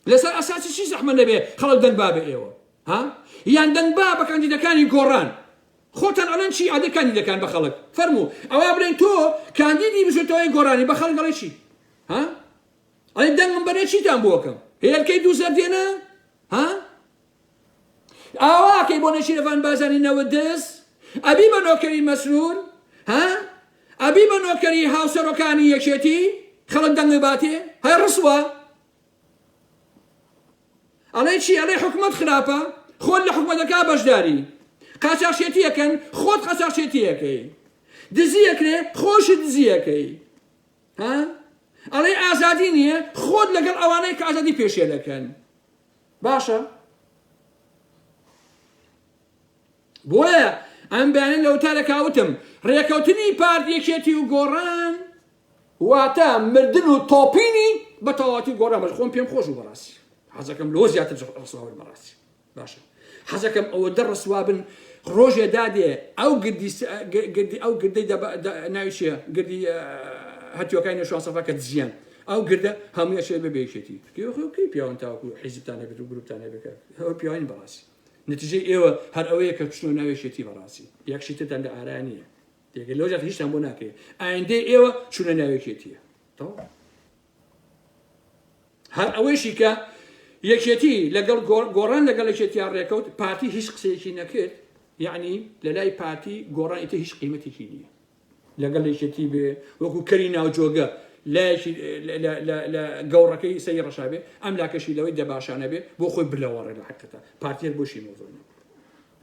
لەسەر ئەساسی چی زەحمە نەبێ خەڵک دەنگ با بە ئێوە یان دەنگ با بە کاندیدەکانی گۆڕان خۆتان ئەڵەن چی ئادەی کاندیدەکان بە خەڵک فەرموو ئەوە بڵێن تۆ کاندیدی بژێتەوەی گۆڕانی بە خەڵک گەڵێ چی ئەڵێ دەنگم بەرێ چیتان بۆکەم هێرکەی دوو زەر دێنە ئاواکەی بۆ نەشیرەفان بازانینەوە دەست ئەبی بە نۆکەری مەسرور ئەبی بە نۆکەری هاوسەرۆکانی یەکێتی خەڵک دەنگی باتێ هەی ڕسوە ئەڵێ چی ئەڵێ حکومەت خراپە خۆت لە حکومەتەکە بەشداری قاچاقچێتیەکەن خۆت قاچاقچێتیەکەی دزیەکرێ خۆشت دزیەکەی ئەڵێ ئازادی نییە خۆت لەگەڵ ئەوانەی کە ئازادی پێشێ دەکەن باشە بۆیە ئەم بەیانە لەوتارە کاوتم ڕێکەوتنی پارتیەکێتی و گۆڕان واتە مردن و تۆپینی بە تەواوەتی گۆڕان بەش خۆم پێم خۆش و بەڕاستی حەزەکەم لۆ زیاتر ڕسوابن بەڕاستی باشە حەزەکەم ئەوە دەڕسوابن ڕۆژێ دادێ ئەو گردەی ناوی چییە گردی هەتیۆکانی نێشوان سەفاکە دزیان ئەو گردە هەموویە شێ بەبێشێتی کەی پیاوان تاوەکو حیزبتانە بێت و گروپتانە بکات ئەوە پیاوانی بەڕاستی نتیجەی ئێوە هەر ئەوەیە کە چنۆ ناوێشێتی بەڕاستی یەکشیتتان لە ئارانیە تێگە لەوجات هیچتان بۆ ناکەێت ئایندەی ئێوە چونە ناوێکێتیە هەر ئەوەیشی کە یەکێتی لەگەڵ گۆڕان لەگەڵ یەکێتیان ڕێکەوت پارتی هیچ قسەیەکی نەکرد یعنی لە لای پارتی گۆڕان ئیتر هیچ قیمەتێکی نییە لەگەڵ یەکێتی بێ وەکو کەری ناوجۆگە لایەکی لە گەوڕەکەی سەی ڕەشابێ ئەم لاکەشی لەوەی دەباشانە بێ بۆ خۆی بلەوەڕێ لە حقیقەتە پارتیەر بۆشی مۆزۆنە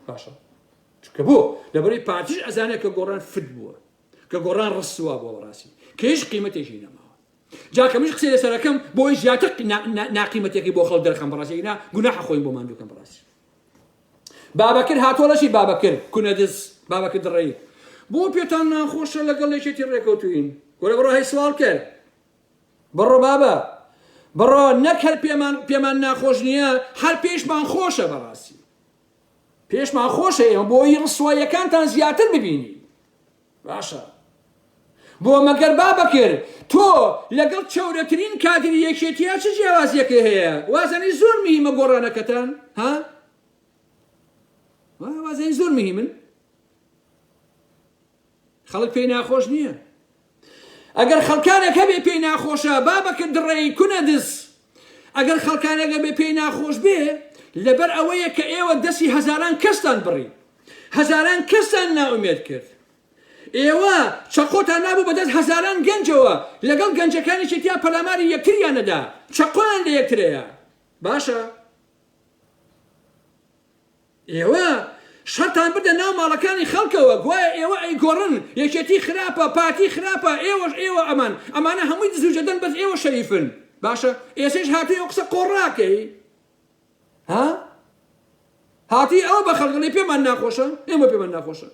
باشە چونکە بۆ لەبەرەوەی پارتیش ئەزانێت کە گۆڕان فت بووە کە گۆڕان ڕسووا بۆ ڕاستی کە هیچ قیمەتێکی نەماوە جاکەمیش قسەی لەسەرەکەم بۆی زیاتر ناقیمەتێکی بۆ خەڵک دەرخەم بەڕاستی نا گوناحە خۆیم بۆ ماندووکەم بەڕاستی بابەکر هاتووەڵەشی بابەکر کونەدز بابەکر دڕێی بۆ پێتان ناخۆشە لەگەڵ یەکێتی ڕێکەوتوین وەرە بڕۆ هەی سوال کرد بڕۆ بابە بڕۆ نەک هەر پێمان ناخۆش نییە هەر پێشمان خۆشە بەڕاستی پێشمان خۆشە ئێمە بۆی ڕسواییەکانتان زیاتر ببینی باشە بۆ مەگەر بابەکرد تۆ لەگەڵ چەورەترین کادری یەکێتیە چ جیاوازیەکە هەیە وازانی زۆر میهمە گۆڕانەکەتان وازانی زۆر میهمن خەڵک پێی ناخۆش نییە ئەگەر خەڵکانێک هەبێ پێی ناخۆشە بابەکە دڕێی کونە دەست ئەگەر خەڵکانێکە بێ پێی ناخۆش بێ لەبەر ئەوەیە کە ئێوە دەستی هەزاران کەستان بڕی هەزاران کەستان ناومێت کرد ئێوە چەقۆتان نابوو بەدەست هەزاران گەنجەوە لەگەڵ گەنجەکانی چێتیا پەلاماری یەکتریانەدا چەقۆیان لە یەکترەیە باشە ئێوە شەرتان بدە ناو ماڵەکانی خەڵکەوە گوایە ئێوە ئەیگۆڕن یەکێتی خراپە پارتی خراپە ئێوە ئەمانە هەمووی دزوجەدەن بەس ئێوە شەریفن باشە ئێسش هاتووی ئەو قسە قۆڕاکەی هاتی ئەو بە خەڵگەڵی پێمان ناخۆشە ئێمە پێمان ناخۆشە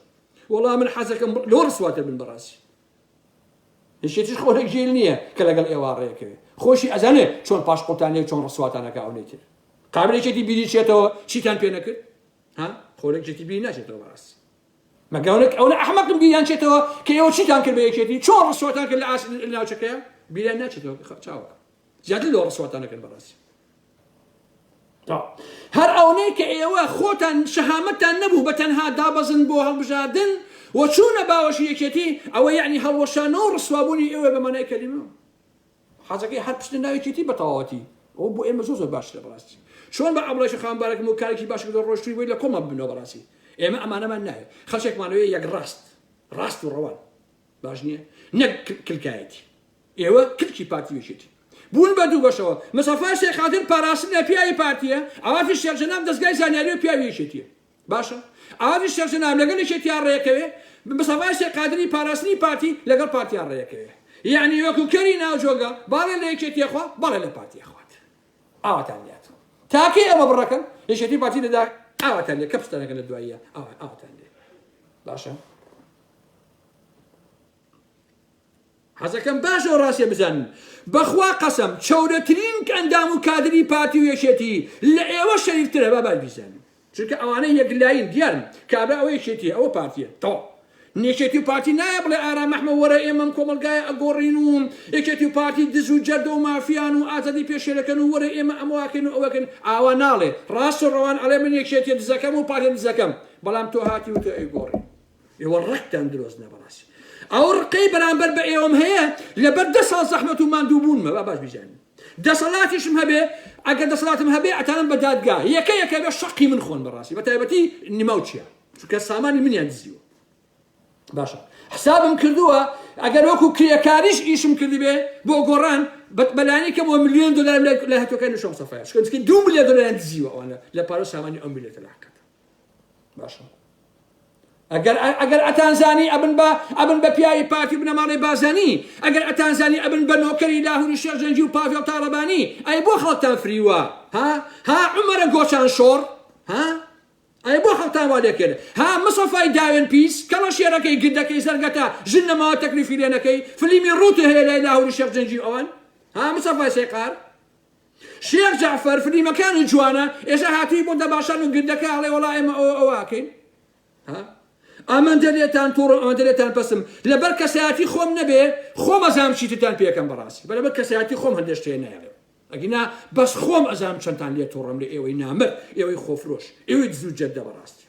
وەڵام من حەزەکەم لۆ ڕسواتە بن بەڕاستی هیچێتیش خۆرێک ژێل نییە کە لەگەڵ ئێوە ڕێەکەوێ خۆشی ئەزانێ چۆن پاشقوتانێک چۆن ڕسواتانەکە ئەوەی تر قابلێکێتی بیری چێتەوە چیتان پێ نەکرد خۆرێکێتی بیر ناچێتەوە بەڕاستی مەگەونێک ئەوە ئەحمەقم بیریان چێتەوە کە ئێوە چیتان کرد بە یەکێتی چۆن ڕسواتان کرد لە ناوچەکەیە بیریان ناچێتەوە چاوەکە زیاتر لەوە ڕسواتانەکەن بەڕاستی هەر ئەوەی کە ئێوە خۆتان شەهامەتتان نەبوو بە تەنها دابەزن بۆ هەڵبژاردن و چوونە باوەشی یەکێتی ئەوە یعنی هەڵوەشانەوە ڕسوابوونی ئێوە بە مانای کەلیمە حەزەکەی هەر پشتە ناوێکێتی بە تەواوەتی ئەو بۆ ئێمە زۆر باش لە بەڕاستی چۆن بە ئەمڕۆژە خانبارێکم و کارێکی باش کردو ڕۆشتوی بۆی لە کۆمە ببنەوە بەڕاستی ئێمە ئەمانەمان نایە خەڵکێکمانەوەی یەک ڕاست و ڕەوان باش نییە نەک کلکایەتی ئێوە کلکی پارتی وێشێتی بوون بە دوو بەشەوە مستەفا شێخ خاتر پاراستن لە پیاوی پارتیە ئەوافی شێخ جەناب دەستگای زانیاری و پیاوی یەکێتیە باشە ئەوافی شێخ جەناب لەگەڵ یەکێتیان ڕێیەکەوێ مستەفا شێخ قادری پاراستنی پارتی لەگەڵ پارتیان ڕێیەکەوێ یعنی وەکو کەری ناوجۆگە باڵێ لە یەکێتیە خوا باڵێ لە پارتیە خوات ئاواتان لێت تاکەی ئەمە بڕەکەن یەکێتی پارتی لەدا ئاواتان لێ کە پشتەنەکە لە دواییە ئاواتان لێ باشە حەزەکەم باشەوە ڕاستیە بزانن بەخوا قەسەم چەورەترین ئەندام و کادری پارتی و یەکێتی لە ئێوە شەریفترە با بیزانن چونکە ئەوانە یەکلاین دیارن کابرا ئەوە یەکێتیە ئەوە پارتیە تەواو نێکێتی و پارتی نایە بڵێ ئارام مەحمەد وەرە ئێمەم کۆمەلگایە ئەگۆڕین و یەکێتی و پارتی دز و جەردە و مافیان و ئازادی پێشێلەکەن و وەرە ئێمە ئەمەواکەن و ئەوەکەن ئاوا ناڵێ ڕاست و ڕەوان ئەڵێ من یەکێتی دزەکەم و پارتی دزەکەم بەڵام تۆ هاتی و تۆ ئەیگۆڕی ئێوە ڕەکتان دروست نەبەڕاستی ئەو ڕقەی بەرامبەر بە ئێوەم هەیە لەبەر 10 ساڵ زەحمەت و ماندوو بوونمە با باش بیزانین دەسەڵاتیشم هەبێ ئەگەر دەسەڵاتم هەبێ ئەتانم بە دادگا یەکە بێ شەقی من خۆن بەڕاستی بە تایبەتی نماوچیە چونکە سامانی منیان دزیوە باشە حسابم کردووە ئەگەر وەکو کرێکاریش ئیشم کردی بێ بۆ گۆڕان بەلایانی کەم $1 ملیۆن لە هەتوەکانی شۆم سەفایە شکەنسکی $2 ملیۆن دزیوە ئەوانە لە پارە سامانی ئەو میلێتە لاکات باشە ئەگەر ئەتانزانی ئەبن بە پیاوی پارتی بنە ماڵی بازانی ئەگەر ئەتانزانی ئەبن بە نۆکەری لاهوری شێخ جەنجی و پاڤێڵ تاڕەبانی ئەی بۆ خەڵکتان فریوە ها عومەرە گۆچان شۆڕ ئەی بۆ خەڵکتان وا لێکرد مستەفای داوێن پیس کەڵە شێرەکەی گردەکەی زەرگەتە ژن نەماوە تەکلیفی لێ نەکەی فلیمی ڕووتە هەیە لای لاهوری شێخ جەنجی ئەوان مستەفای سێقار شێخ جەعفەر فلیمەکانی جوانە ئێستا هاتووی بۆ دەباشان و گردەکە ئەڵێ وەڵا ئێمە ئەوواکەین ئەمە دەلێتان تووڕ ئەمە دەلێتان پسم لەبەر کەسایەتی خۆم نەبێ خۆم ئەزام چیتتان پێکەم بەڕاستی بەلەبەر کەسایەتی خۆم هەندێک شتێ نایڵێ ئەگینا بەس خۆم ئەزام چەندتان لێ تووڕم لە ئێوەی نامرد ئێوەی خۆفرۆش ئێوەی دزوو جەردە بەڕاستی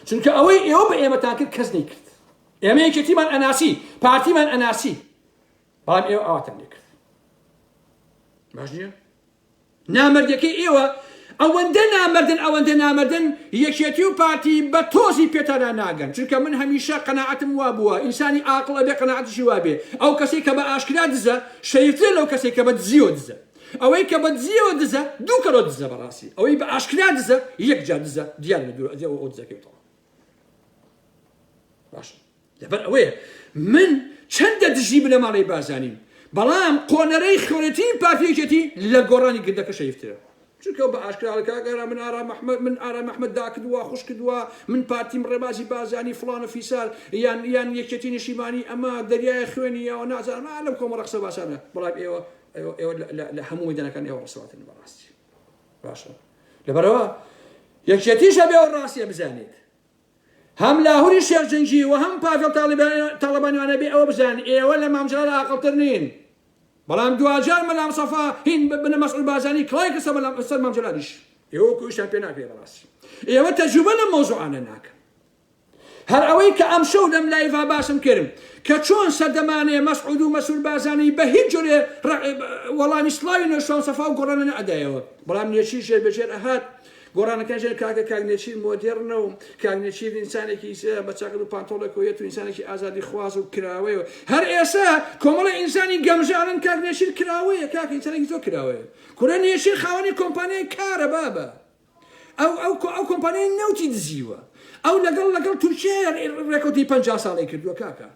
چونکە ئەوەی ئێوە بە ئێمەتان کرد کەس نەیکرد ئێمە یەکێتیمان ئەناسی پارتیمان ئەناسی بەڵام ئێوە ئاواتان لێ کرد باش نییە نامردەکەی ئێوە ئەوەندە نامردن یەکێتی و پارتی بە تۆزی پێتەدا ناگەن چونکە من هەمیشە قەناعەتم وا بووە ئینسانی عاقڵە بێ قەناعەتیشی وا بێ ئەو کەسێک کە بە ئاشکرا دزە شەریفترە لەو کەسێک کە بە دزیوە دزە ئەوەی کە بە دزیوە دزە دوو کەرۆ دزە بەڕاستی ئەوەی بە ئاشکرا دزە یەک جار دزە دیار لە دوور ئەو دزەکەوێتەوە باشە لەبەر ئەوەیە من چەندە دژی بنە ماڵی بازانیم بەڵام قۆنەرەی خۆرەتی پارتیەکێتی لە گۆڕانی گردەکە شەریفترە چونکە بە ئاشکرا کاگەرا من ئارام محمد داکردووە خوش کردووە من پارتیم ڕێبازی بازانی فڵانە فیسار یان یەکێتی نیشیمانی ئەمە دەریای خوێنی ئەوە نازانم لەم کۆمە ڕەقسە باسانە بەڵام ئێوە لە هەموو مەیدانەکان ئێوە ڕەسەواتن بەڕاستی باشە لەبەرەوە یەکێتیش هەبێ ئەو ڕاستیە بزانێت هەم لاهوری شێخ جەنجی و هەم پاڤێڵ تاڵەبانیوانە بێ ئەوە بزانن ئێوە لە مامجلال عاقڵتر نین بەڵام دوجار مەلا مستەفا هین بنە مەسعود بازانی کڵای کەسە سەر مامجلالیش ئێوە کوشتان پێ ناکرێ بەڕاستی ئێوە تەجروبە لەم مەوزوعانە ناکەن هەر ئەوەی کە ئەم شەو لەم لایڤا باسم کردم کە چۆن سەردەمانەیە مەسعود و مەسعود بازانی بە هیچ جۆرێ وەڵامی سڵاوی نوێشان سەفا و گۆڕانە نەئەدایەوە بەڵام نێچیر ژێر بەژێر ئەهات گۆڕانەکان ژێر کاکە کاگنێچیر مۆدێرنە و کاگنێچیر ئینسانێکی بە چاکر و پانتۆڵێکۆیەت و ئینسانێکی ئازادی خواز و کراوەیەوە هەر ئێستا کۆمەڵی ئینسانی گەمژانن کاگنێچیر کراوەیە کاکە ئینسانێکی زۆر کراوەیە کورە نێچیر خاوەنی کۆمپانیای کارە بابە ئەو کۆمپانیای نەوتی دزیوە ئەو لەگەڵ تورکیا ڕێکوتی 50 ساڵی کردووە کاکە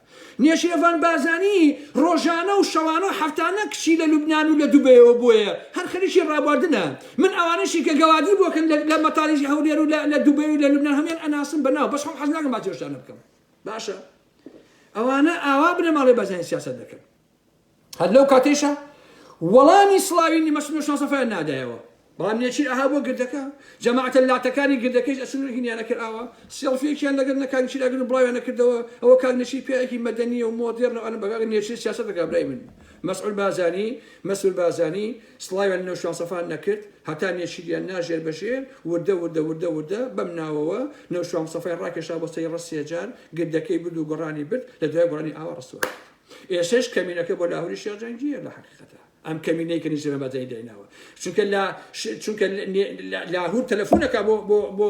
نێشیرەڤان بازانی ڕۆژانە و شەوانە هەفتانە کچی لە لوبنان و لە دوبەیەوە بۆیە هەر خەریکی ڕابواردنە من ئەوانشی کە گەوادی بۆکەن لە مەتالیژی هەولێر و لە دوبەی و لە لوبنان هەمیان ئەناسم بەناو بەس خۆم حەز ناکەم باجێشتانە بکەم باشە ئەوانە ئاوا بنە ماڵی بازانی سیاسەت دەکەن هەر لەو کاتێشە وەڵامی سڵاوی مەسعود شان سەفای نادایەوە بەڵام نێچیر ئەها بۆ گردەکە جەماعەتە لاتەکانی گردەکەیش ئەسنوهینیانە کرد ئاوە سێڵفیەکیان لەگەر نەکانچیر ئەگەر بڵاویانە کردەوە ئەوە کاگنێچیر پیاەکی مەدەنیە و مۆدێرن ئەنە بەگاڵ نێچیر سیاسەت دەکا برای من مەسعود بازانی سڵاویان لەنێو شان سەفان نەکرد هەتا نێچیریان ناژێر بەژێر وردە بەم ناوەوە نێو شان سەفای ڕاکێشا بۆ سەی ڕەسێ جار گردەکەی برد و گۆڕانی برد لە دوای گۆڕانی ئاوا ڕەسووە ئێسش کەمینەکە بۆ لاهوری شێرجەنگیە لە حەقیقەتە ئەم کەمینەی کە نیشتە بەجای دایناوە چونکە لاهور تەلەفۆنەکە بۆ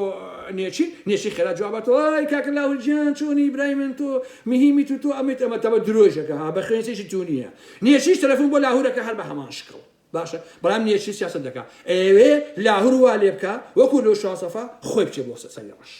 نێچی خێرا جوابات وای کاکە لاهور گیان چۆنی ئیبراهیم من تۆ مهمی تۆ ئەمەت ئەمە تەمە درۆژەکە ها بە خوێنسێکی تو نییە نێچیش تەلەفۆن بۆ لاهورەکە هەر بە هەمان شکڵ باشە بەڵام نێچی سیاسەت دەکا ئێوێ لاهور وا لێ بکە وەکو لەو شان سەفا خۆی بچێ بۆ سەری ڕەش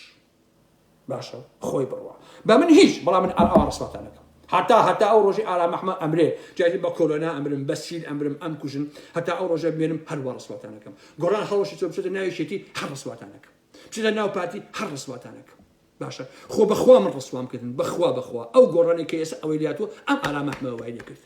باشە خۆی بڕوە بە من هیچ بەڵام من ئەوە ڕسواتانەکەم حتا ئەو ڕۆژی ئارا مەحمەد ئەمرێ جاری بە کۆرۆنا ئەمرم بە سیل ئەمرم ئەم کوژن هەتا ئەو ڕۆژە بێنم هەروە ڕسواتانەکەم گۆڕان هەڵەشی تۆ بچێتە ناویشێتی هەر ڕسواتانەکەم بچێتە ناو پارتی هەر ڕسواتانەکەم باشە خۆ بەخوا من ڕسوام کردن بەخوا ئەو گۆڕانی کە ئێستا ئەوەی لاتوە ئەم ئارا مەحمەد وای لێ کرد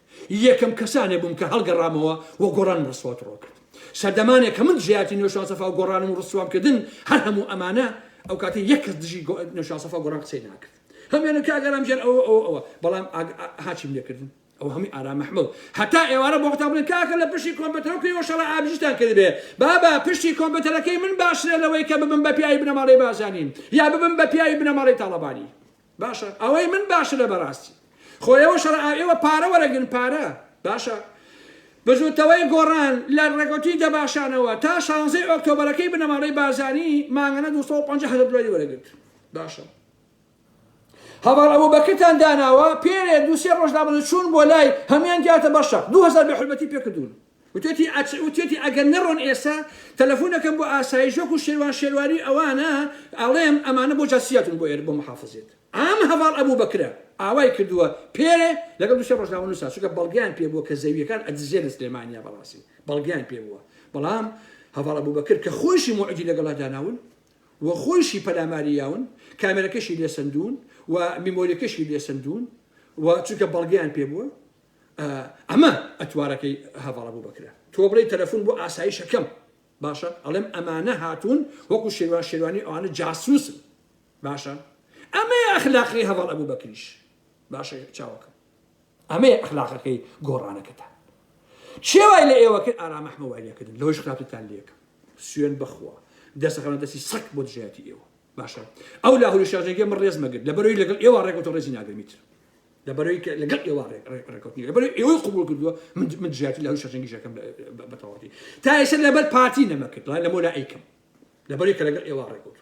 یەکەم کەسانێ بووم کە هەڵگەڕامەوە وە گۆڕان ڕسوات ڕۆ کرد سەردەمانێک کە من ژیاتی نێوشان سەفا و گۆڕانم و ڕسوام کردن هەر هەموو ئەمانە ئەو کاتی یەک کەس دژی نێوشان سەفا گۆڕان قسەی ناکرد هەمیانە کاگەرام ژێن ئەوە بەڵام هاچیم لێکردن ئەو هەمی ئارا مەحمەد هەتا ئێوارە بۆ قوتاب بڵێن کاکە لە پشتی کۆمپیوتەرەکەی شەڕە ئابژیشتان کردبێ بابا پشتی کۆمپیوتەرەکەی من باشترە لەوەی کە ببم بە پیاوی بنەماڵەی بازانین یا ببم بە پیاوی بنەماڵەی تاڵەبانی باشە ئەوەی من باشترە بەڕاستی خۆ ئێوە شەڕە ئێوە پارە وەرەگرن پارە باشە بزوتەوەی گۆڕان لە ڕێکوتی دەباشانەوە تا 16 ئۆکتۆبەرەکەی بنەماڵەی بازانی مانگەنە 250 دلاری وەرەگرت باشە هەواڵ ئەوە بەکتان داناوە پێرێ دووسێ ڕۆژ دابن چوون بۆ لای هەمیان دیاتە بەشە 2000 بە حرمەتی پێکردون وتێتی ئەگەر نەڕۆن ئێستا تەلەفۆنەکەم بۆ ئاسایش وەکو شێروانی ئەوانە ئەڵێم ئەمانە بۆ جاسیاتون بۆ ئێر بۆ محافظێت ئەم هەواڵ ئەبوو بەکرە ئاوای کردووە پێرێ لەگەڵ دووسێ ڕۆژ داوە نووسا چونکە بەڵگیان پێ بووە کە زەویەکان ئەدزێ لە سلێمانیا بەڕاستی بەڵگیان پێ بووە بەڵام هەواڵ ئەبوو بەکر کە خۆشی موعدی لەگەڵا داناون و خۆشی پەلاماریاون کامێرەکەشی لێ سندون و میمۆریەکەشی لێ سندون و چونکە بەڵگیان پێ بووە ئەمە ئەتوارەکەی هەواڵ ئەبوو بەکرە تۆ بڵێ تەلەفۆن بۆ ئاسایشەکەم باشە ئەڵێم ئەمانە هاتوون وەکو شێروانی ئەوانە جاسووسن باشە ئەمەیە ئەخلاقی هەواڵ ئەبوو بەکریش باشە چاوەکەم ئەمەیە ئەخلاقەکەی گۆڕانەکەتان چێوای لە ئێوە کرد ئارا مەحمەد وای لێکردن لەوەش خراپتان لێکم سوێن بەخوا دەستەخەنە دەستی سەک بۆ دژایەتی ئێوە باشە ئەو لاهوری شارژەکە من ڕێز مەگرت لەبەرەوەی لەگەڵ ئێوە ڕێکەوتە ڕێزی ناگەمیتر لەبەرەوەی لەگەڵ ئێوە ڕێکەوتنی لەبەرەوەی ئێوەی قبول کردووە من دژایەتی لاهوری شارژەنگیشەکەم بەتەواوەتی تا ئێستا لەبەر پارتی نەمەکرد لە مۆلائیکەم لەبەرەوەی کە لەگەڵ ئێوە ڕێکەوت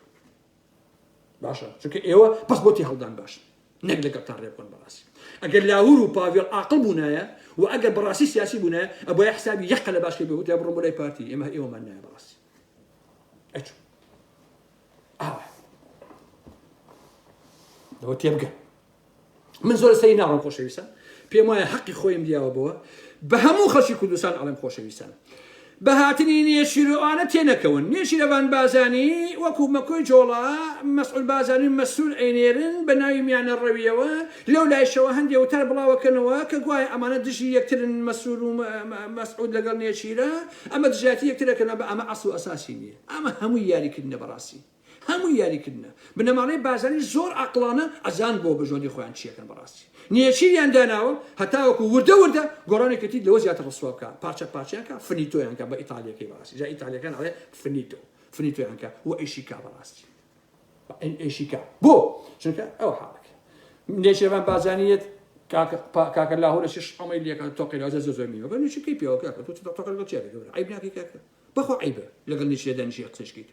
باشە چونکە ئێوە پس بۆتی هەڵدان باشن نەک لەگەڵتان ڕێ بکەن بەڕاستی ئەگەر لاهور و پاڤێڵ عاقڵ بوونایە و ئەگەر بەڕاستی سیاسی بوونایە ئەبووە حسابی یەقە لە باشکەی بێت یا بڕۆ بۆ لای پارتی ئێوەمان نایە بەڕاستی ئەچوو لەوە تێبگە من زۆر سەری ناڕۆم خۆشەویستە پێم وایە حەقی خۆیم دیاوە بەوە بە هەموو خەڵکی کوردستان ئەڵێم خۆشەویستان بە هاتنی نێشیرەوانە تێنەکەون نێشیرەوان بازانی وەکو مەکۆی جۆڵا مەسعود بازانی مەسئول ئەینێرن بە ناوی میانە ڕەویەوە لەو لایشەوە هەندێک وتار بڵاوەکەنەوە کە گوایە ئەمانە دژی یەکترن مەسئول و مەسعود لەگەڵ نێشیرە ئەمە دژاتی یەکترەکەن بە ئەمە ئەسڵ و ئەساسی نییە ئەمە هەمووی یاریکردنە بەڕاستی هەمووی یاریکردنە بنەماڵەی بازاری زۆر عەقڵانە ئەزان بۆ بژۆنی خۆیان چیەکەن بەڕاستی نیەچیریان داناوە هەتاوەکو وردە گۆڕانێکەتی لەوە زیاتر ڕسوا بکە پارچەکە فنیتۆیانکە بە ئیتالیەکەی بەڕاستی جا ئیتالیەکان ئەڵێ فنیتۆیانکە و ئیشیکا بەڕاستی ئێشیکە بۆ چونکە ئەو حاڵەکە نێچێوان بازانیت کاکە لاهور لە شش ئەمەی لێکە تۆقی لازە زۆرمیەوە بە نوێشی پێوە کاکە تۆ تۆقە لەگەڵ چێ دەگەورە عیب ناکەی کاکە بەخۆ عیبە لەگەڵ نیشی دەنیشی قسەشکیت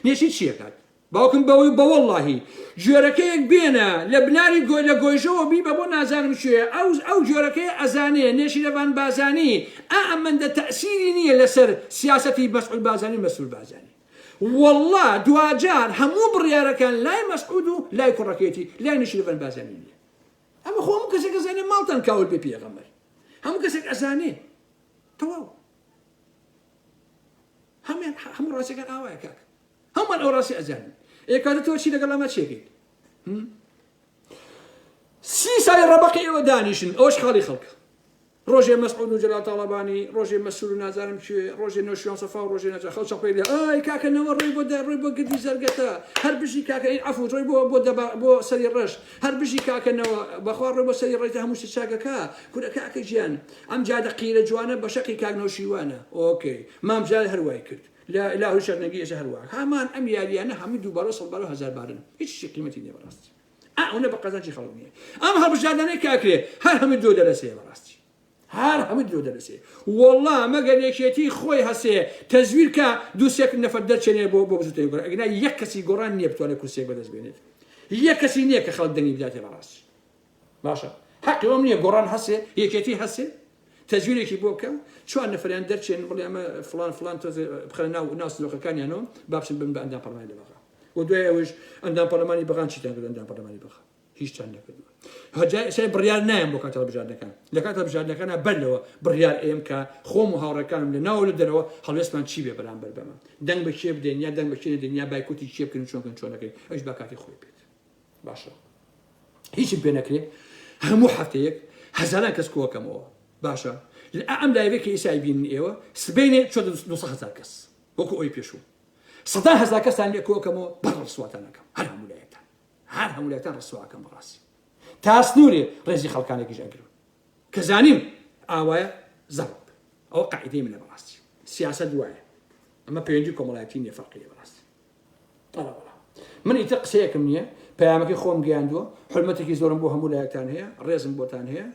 نێچی چییە کات باوکم بەوەی بەوەڵڵاهی جۆرەکەیەک بێنە لە بناری لە گۆیژەوە بی بە بۆ نازانم شوێ ئەو جۆرەکەی ئەزانێ نێشی لەوان بازانی ئەمەندە تەسیری نییە لەسەر سیاسەتی مەسعود بازانی مەسعود بازانی والله دوجار هەموو بڕیارەکان لای مەسعود و لای کوڕەکەیەتی لای نێشی لەوان بازانی نییە ئەمە خۆ هەموو کەسێک ئەزانێ ماڵتان کاول بێ پێغەمبەر هەموو کەسێک ئەزانێ تەواو هەموو ڕاستیەکان ئاوایە کاکە هەمووان ئەو ڕاستی ئەزانن ئێکاتە تۆ چی لەگەڵ ئەمە چێکیت 30 ساڵی ڕەبەقی ئێوە دانیشن ئەوەش خاڵی خەڵکە ڕۆژێ مەسعود و جەلال تاڵەبانی ڕۆژێ مەسعود و نازانم کوێ ڕۆژێ نۆشیان سەفا و ڕۆژێ نەجا خەڵک پێی لێ ئای کاکەنەوە ڕۆی بۆ گردی زەرگەتە هەر بژی کاکە ئین عەفو ڕۆی بۆ سەری ڕەش هەر بژی کاکەنەوە بەخوا ڕۆی بۆ سەری ڕێتە هەموو شت چاکەکە کورە کاکە گیان ئەم جادە قیرە جوانە بە شەقی کاک نەوشیوانە ئۆکەی مام جار هەروای کرد لا هو شرنگی ايش هروع همان ام ياليانا حمد دوباره صل باله هزار بارن هیچ شي قيمتي نه براستي انا بقزانجي خلوني ام هر بجادانه كاكري هر هم دو درسه براستي هر هم دو درسه والله ما قال يشيتي خوي هسه تزوير كا دو سيك نفدر شنو بو بزوتي يقول انا يكسي قران نيبتو على كرسي بدز بينت يكسي نيك خلد دني بداتي براسي باشا حق يوم ني قران هسه يشيتي هسه تزويري كي بوكا شو أنا فريان درتشين بقول أما فلان بخلنا ناس لو كان يانو بابش بن عندنا برلمان بقى ودوي وش عندنا برلمان بقى نشيت عندنا برلمان بقى هيش كان كده هجا شيء بريال نايم بوكا ترى بجادنا كان لكان بجادنا كان بلوا بريال ام كا خوم هاور كان لنا ولا دروا خلص ما تشي برلمان بربما دنگ بشي بدنيا دنگ بشي الدنيا بايكوتي شي كن شلون كي ايش بكاتي خوي بيت باشا هيش بينكري مو حتيك هزالان كسكو كمو باشا الأعم لا يبكي يسايبين إيوه سبيني شو نص هزار كس وكو أي بيشو صدق هزار كس عندي كوا كمو برا رسواتنا كم هرهم ولايتان رسوا كم براسي تاسنوري رزي خلقاني كيش أجرو كزانيم آوايا زرب أو قاعدين من براسي سياسة دواية أما بينجيكم ولايتين يفرقي براسي أنا والله من يتق سيكم نية بيامك خوم جاندو حلمتك يزورن بوهم ولايتان هي الرزم بوتان هي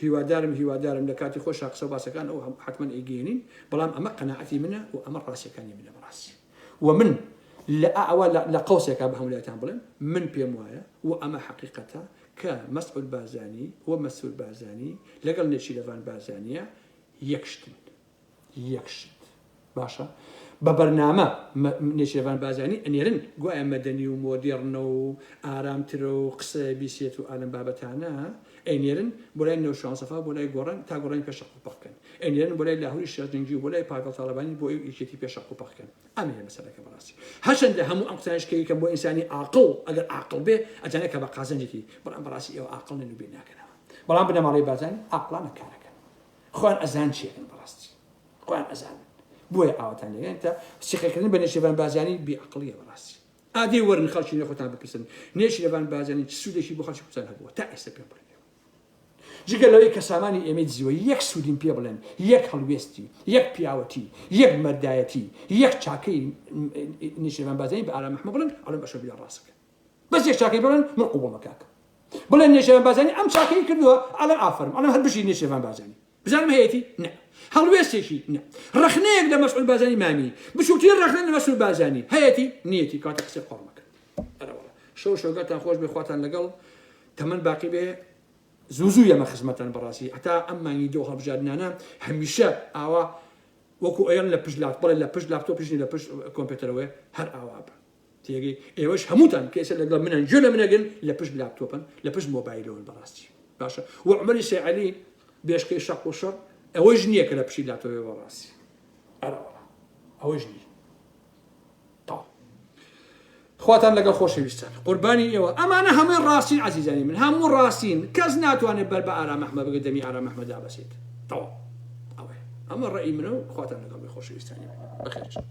هیوادارم لە کاتی خۆش قسە باسەکان ئەو حتمما ئەیگەێنین بەڵام ئەمە قەناعەتی منە و ئەمە ڕاستیەکانی منە بەڕاستی و من لە قەوسێکا بە هەمولایەتان بڵێن من پێم وایە و ئەمە حەقیقەتە کە مەسعود بازانی و مەسعود بازانی لەگەڵ نێچی لەوان بازانیە یەکشت باشە بە بەرنامە نێچی لەوان بازانی ئەنێرن گوایە مەدەنی و مۆدێڕنە و ئارامترە و قسە بیسێت و ئالەم بابەتانە ئەنێرن بۆ لای نێوشان سەفا بۆ لای گۆڕان تا گۆڕانی پێشە قوپەکەن ئەنێرن بۆ لای لاهوری شەرجەنگی و بۆ لای پاگەڵ تاڵەبانی بۆ یەکێتی پێشە قوپەکەن ئەمە مەسەلەکە بەڕاستی هەرچەندە هەموو ئەم قسانشکەی کەم بۆ ئینسانی عاقڵ ئەگەر عاقڵ بێ ئەجانێک کە بە قازەنجێتی بەڵام بەڕاستی ئێوە عاقڵ نن و بێ ناکەنەوە بەڵام بنەماڵەی بازانی عاقڵانە کارەکەن خۆیان ئەزان چیەکەن بەڕاستی خۆیان ئەزانن بۆیە ئاواتان لێن تا سیخەکردن بە نێچیلەوان بازانی بێعقڵیە بەڕاستی ئادەی وەرن خەڵکی خۆتان بپرسن نێچیلەوان بازانی چ سوودێکی بۆ خەڵکی قوتان هەبووە تا ئێستا پێم بڵێن جگەر لەوەی کە سامانی ئێمە دزیوە یەک سوودیم پێ بڵێن یەک هەڵوێستی یەک پیاوەتی یەک مەردایەتی یەک چاکەی نێچیلەوان بازانی بە ئارام محمە بڵێن ئەڵێن بەشە بیا ڕاستەکە بەس یەک چاکەی بڵێن من قوبوڵ مەکاکە بڵێن نێچیلەوان بازانی ئەم چاکەی کردووە ئەڵێن ئافەرم ئەڵێن هەر بژی نێچیلەوان بازانی بزانم هەیەتی نە هەڵوێستێکی نە ڕخنەیەک لە مەسعود بازانی مامی بچووتری ڕخنە لە مەسعود بازانی هەیەتی نیەتی کاتە قسەی قۆڕمەکە شەو شەوگاتان خۆش بێ خواتان لەگەڵ تەمەن باقی بێ زوو ئەمە خزمەتان بەڕاستی هەتا ئەممانی دۆ هەڵبژاردنانە هەمیشە ئاوا وەکو ئێن لە پشت لاپ بڵێ لە پشت لاپتۆ پشتنی لە پشت کۆمپیوتەرەوەی هەر ئاوا بە تێگەی ئێوەش هەمووتان کێسە لەگەڵ منن جۆ لە منەگەن لە پشت لاپتۆپن لە پشت مۆبایلەوەن بەڕاستی باشە و عومەری سەیعەلی بێشکەی شەق و شەڕ ئەوەش نییە کە لە پشتی لاپتۆپێ بەڕاستی ئەوەش نییە خواتان لەگەڵ خۆشەویستان قوربانی ئێوە ئەمانە هەمووی ڕاستین عەزیزانی من هەموو ڕاستین کەس ناتوانێت بەر بە ئارام ئەحمەد بگە دەمی ئارام ئەحمەد دابەسێت تەواو ئەوەیە ئەمە ڕێی منە و خواتان لەگەڵ خۆشەویستانی بەخێر